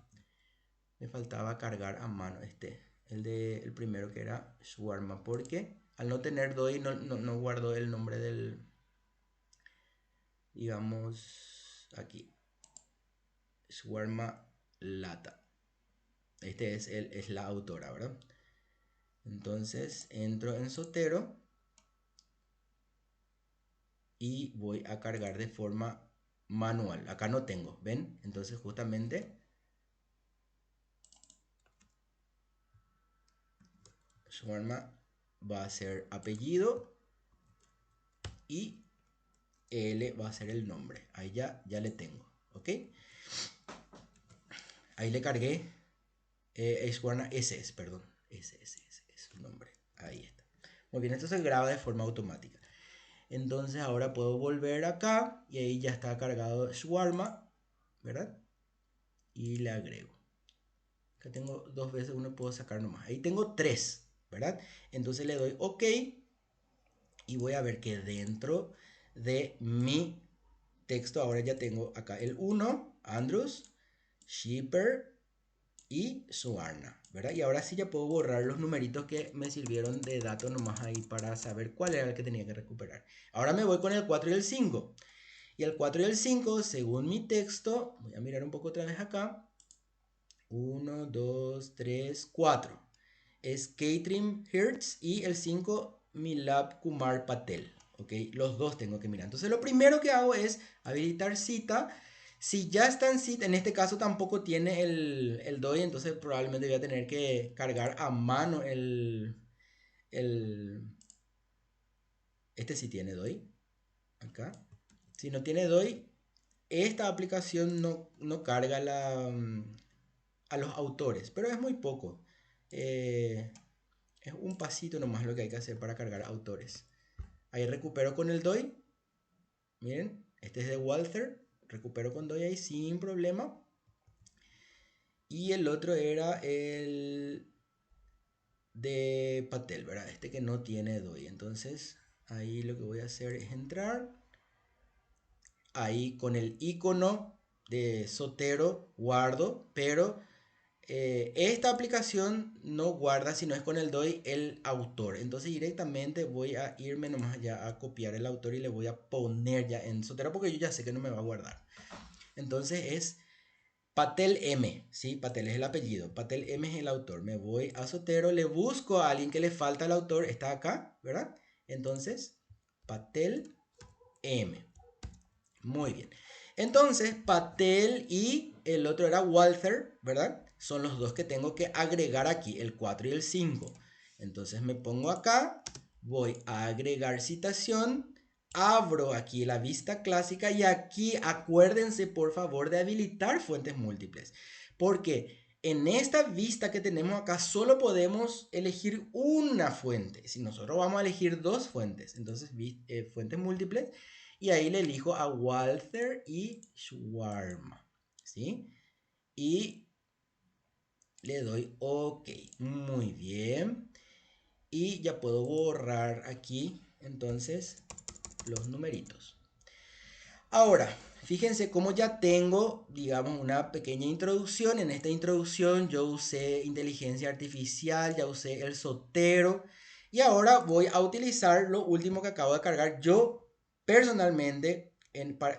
cargar a mano el primero que era Shawarma, porque al no tener DOI no guardó el nombre del, digamos, aquí. Shawarma Lata. Es la autora, ¿verdad? Entonces entro en Zotero y voy a cargar de forma manual. Acá no tengo, ¿ven? Entonces justamente Shawarma va a ser apellido y L va a ser el nombre. Ahí ya le tengo, ¿ok? Ahí le cargué Shawarma SS, perdón. SS es su nombre. Ahí está. Muy bien, esto se graba de forma automática. Entonces ahora puedo volver acá y ahí ya está cargado Shawarma, ¿verdad? Y le agrego. Acá tengo 2 veces, uno puedo sacar nomás. Ahí tengo 3, ¿verdad? Entonces le doy OK y voy a ver que dentro de mi texto ahora ya tengo acá el 1, Andrews, Shipper y Suarna, ¿verdad? Y ahora sí ya puedo borrar los numeritos que me sirvieron de dato nomás ahí para saber cuál era el que tenía que recuperar. Ahora me voy con el 4 y el 5. Y el 4 y el 5, según mi texto, voy a mirar un poco otra vez acá. 1, 2, 3, 4. Es Catherine Hertz y el 5, Milab Kumar Patel. ¿Ok? Los dos tengo que mirar. Entonces lo primero que hago es habilitar cita. Si ya está en cita, en este caso tampoco tiene el DOI, entonces probablemente voy a tener que cargar a mano el... Este sí tiene DOI. Acá. Si no tiene DOI, esta aplicación no carga a los autores, pero es muy poco. Es un pasito nomás lo que hay que hacer para cargar autores. Ahí recupero con el DOI. Miren, este es de Walther. Recupero con DOI ahí sin problema. Y el otro era el de Patel, ¿verdad? Este que no tiene DOI. Entonces, ahí lo que voy a hacer es entrar. Ahí con el icono de Zotero guardo, pero esta aplicación no guarda si no es con el DOI el autor. Entonces directamente voy a irme nomás ya a copiar el autor y le voy a poner ya en Zotero porque yo ya sé que no me va a guardar. Entonces es Patel M, ¿sí? Patel es el apellido, Patel M es el autor. Me voy a Zotero, le busco a alguien que le falta al autor, está acá, ¿verdad? Entonces, Patel M. Muy bien. Entonces, Patel y el otro era Walther, ¿verdad? Son los dos que tengo que agregar aquí, el 4 y el 5. Entonces me pongo acá, voy a agregar citación, abro aquí la vista clásica y aquí acuérdense por favor de habilitar fuentes múltiples. Porque en esta vista que tenemos acá solo podemos elegir una fuente. Si nosotros vamos a elegir 2 fuentes, entonces fuentes múltiples. Y ahí le elijo a Walther y Shawarma, ¿sí? Y le doy OK. Muy bien. Y ya puedo borrar aquí, entonces, los numeritos. Ahora, fíjense cómo ya tengo, digamos, una pequeña introducción. En esta introducción yo usé inteligencia artificial, ya usé el Zotero. Y ahora voy a utilizar lo último que acabo de cargar yo personalmente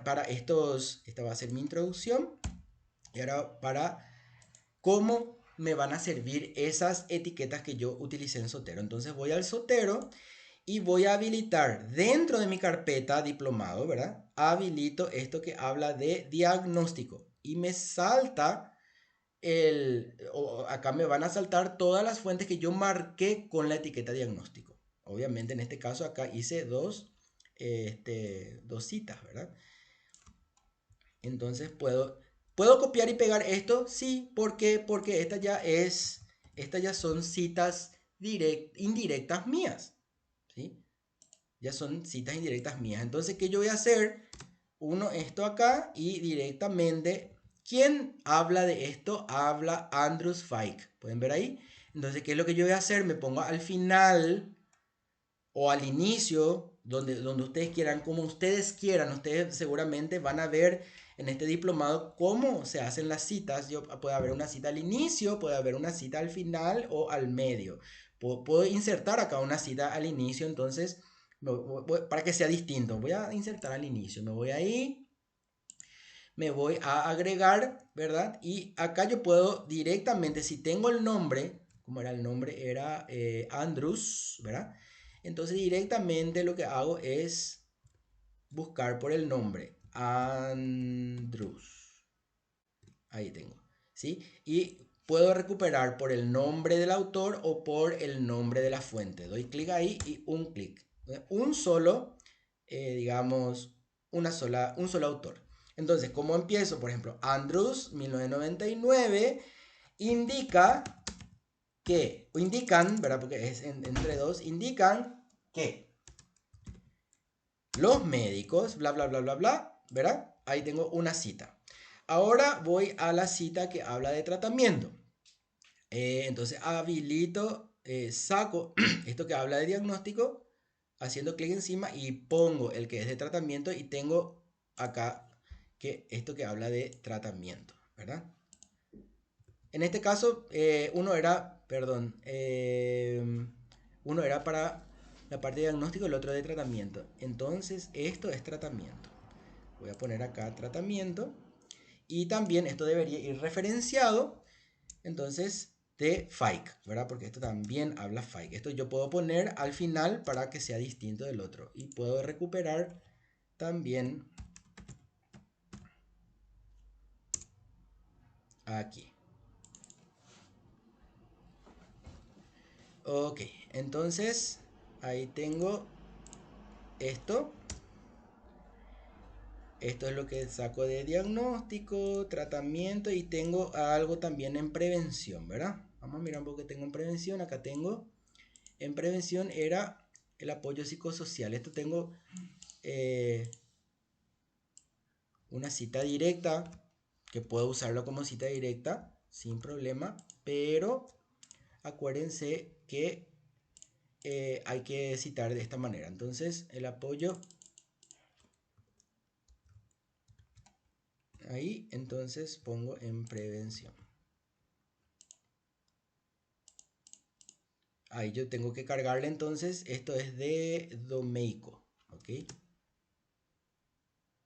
para estos. Esta va a ser mi introducción. Y ahora para cómo me van a servir esas etiquetas que yo utilicé en Zotero. Entonces voy al Zotero y voy a habilitar dentro de mi carpeta diplomado, ¿verdad? Habilito esto que habla de diagnóstico y me salta acá me van a saltar todas las fuentes que yo marqué con la etiqueta diagnóstico. Obviamente en este caso acá hice dos citas, ¿verdad? Entonces ¿puedo copiar y pegar esto? Sí, ¿por qué? Porque estas ya son citas indirectas mías, ¿sí? Ya son citas indirectas mías. Entonces, ¿qué yo voy a hacer? Uno, esto acá y directamente, ¿quién habla de esto? Habla Andrews Fike. ¿Pueden ver ahí? Entonces, ¿qué es lo que yo voy a hacer? Me pongo al final o al inicio, donde ustedes quieran, como ustedes quieran. Ustedes seguramente van a ver en este diplomado cómo se hacen las citas. Puede haber una cita al inicio, puede haber una cita al final o al medio. Puedo insertar acá una cita al inicio, entonces para que sea distinto. Voy a insertar al inicio. Me voy ahí, me voy a agregar, ¿verdad? Y acá yo puedo directamente, si tengo el nombre, como era el nombre, era Andrews, ¿verdad? Entonces directamente lo que hago es buscar por el nombre, Andrews. Ahí tengo, ¿sí? Y puedo recuperar por el nombre del autor o por el nombre de la fuente. Doy clic ahí y un clic. Un solo, digamos, un solo autor. Entonces, ¿cómo empiezo? Por ejemplo, Andrews, 1999, indica que, o indican, ¿verdad? Porque es entre dos, indican que los médicos, bla, bla, bla, bla, bla, ¿verdad? Ahí tengo una cita. Ahora voy a la cita que habla de tratamiento. Entonces habilito, saco esto que habla de diagnóstico, haciendo clic encima y pongo el que es de tratamiento y tengo acá que esto que habla de tratamiento, ¿verdad? En este caso, uno era para la parte de diagnóstico, el otro de tratamiento. Entonces, esto es tratamiento. Voy a poner acá tratamiento. Y también esto debería ir referenciado, entonces, de Fike, ¿verdad? Porque esto también habla Fike. Esto yo puedo poner al final para que sea distinto del otro. Y puedo recuperar también aquí. Ok, entonces ahí tengo esto. Esto es lo que saco de diagnóstico, tratamiento y tengo algo también en prevención, ¿verdad? Vamos a mirar un poco que tengo en prevención. Acá tengo, en prevención era el apoyo psicosocial. Esto tengo una cita directa, que puedo usarlo como cita directa sin problema, pero acuérdense que hay que citar de esta manera. Entonces, el apoyo ahí, entonces pongo en prevención. Ahí yo tengo que cargarle, entonces esto es de Domeico, ¿ok?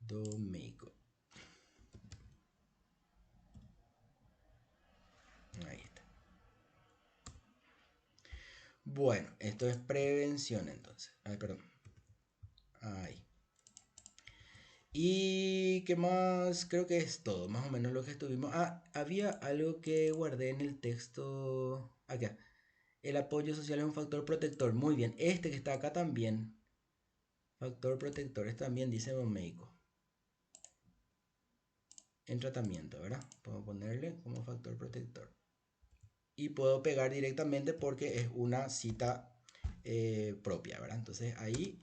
Domeico. Ahí está. Bueno, esto es prevención entonces. Ay, perdón. Ahí. Y qué más, creo que es todo, más o menos lo que estuvimos. Ah, había algo que guardé en el texto. Acá. El apoyo social es un factor protector. Muy bien. Este que está acá también. Factor protector. Este también dice Domeico. En tratamiento, ¿verdad? Puedo ponerle como factor protector. Y puedo pegar directamente porque es una cita propia, ¿verdad? Entonces ahí,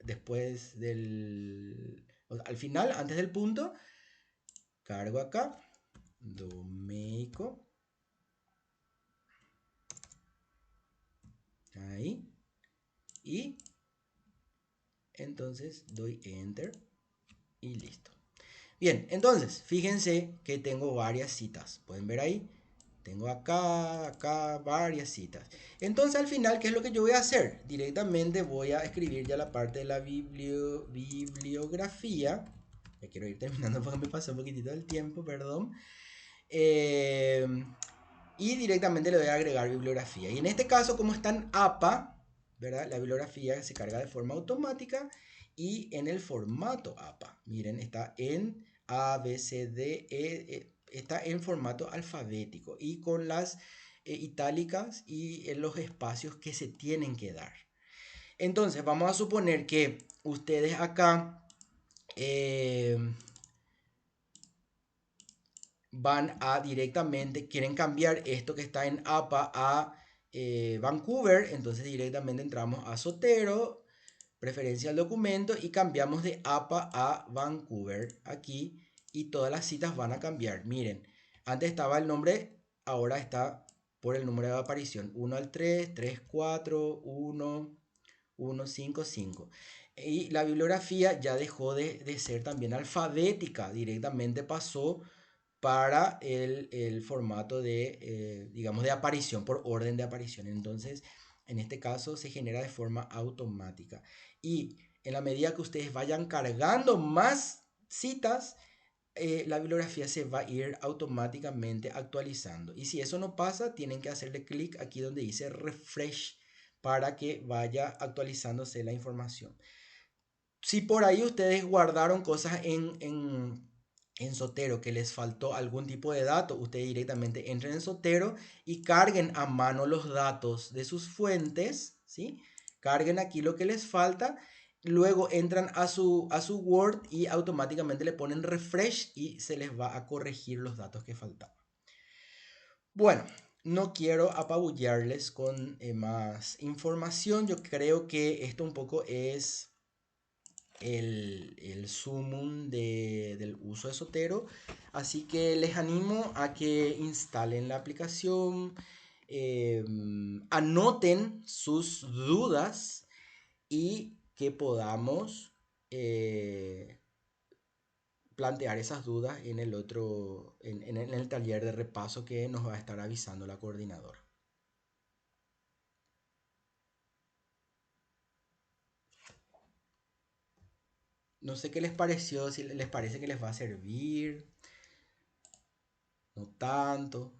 después del, o sea, al final, antes del punto, cargo acá, Domeico, ahí, y entonces doy Enter y listo. Bien, entonces, fíjense que tengo varias citas, pueden ver ahí, tengo acá, varias citas. Entonces al final, ¿qué es lo que yo voy a hacer? Directamente voy a escribir ya la parte de la bibliografía. Ya quiero ir terminando porque me pasó un poquitito del tiempo, perdón. Y directamente le voy a agregar bibliografía. Y en este caso, como está en APA, ¿verdad? La bibliografía se carga de forma automática y en el formato APA. Miren, está en A, B, C, D, está en formato alfabético y con las itálicas y en los espacios que se tienen que dar. Entonces, vamos a suponer que ustedes acá van a directamente, quieren cambiar esto que está en APA a Vancouver, entonces directamente entramos a Zotero, preferencia al documento y cambiamos de APA a Vancouver aquí y todas las citas van a cambiar. Miren, antes estaba el nombre, ahora está por el número de aparición, 1 al 3, 3, 4, 1, 1, 5, 5. Y la bibliografía ya dejó de ser también alfabética, directamente pasó para el formato de, digamos, de aparición, por orden de aparición. Entonces, en este caso se genera de forma automática. Y en la medida que ustedes vayan cargando más citas, la bibliografía se va a ir automáticamente actualizando. Y si eso no pasa, tienen que hacerle clic aquí donde dice refresh para que vaya actualizándose la información. Si por ahí ustedes guardaron cosas en Zotero que les faltó algún tipo de dato, ustedes directamente entren en Zotero y carguen a mano los datos de sus fuentes, ¿sí? Carguen aquí lo que les falta, luego entran a su Word y automáticamente le ponen refresh y se les va a corregir los datos que faltaban. Bueno, no quiero apabullarles con más información. Yo creo que esto un poco es el sumum del uso de Zotero. Así que les animo a que instalen la aplicación, anoten sus dudas y que podamos plantear esas dudas en el otro, en el taller de repaso que nos va a estar avisando la coordinadora. No sé qué les pareció, si les parece que les va a servir, no tanto.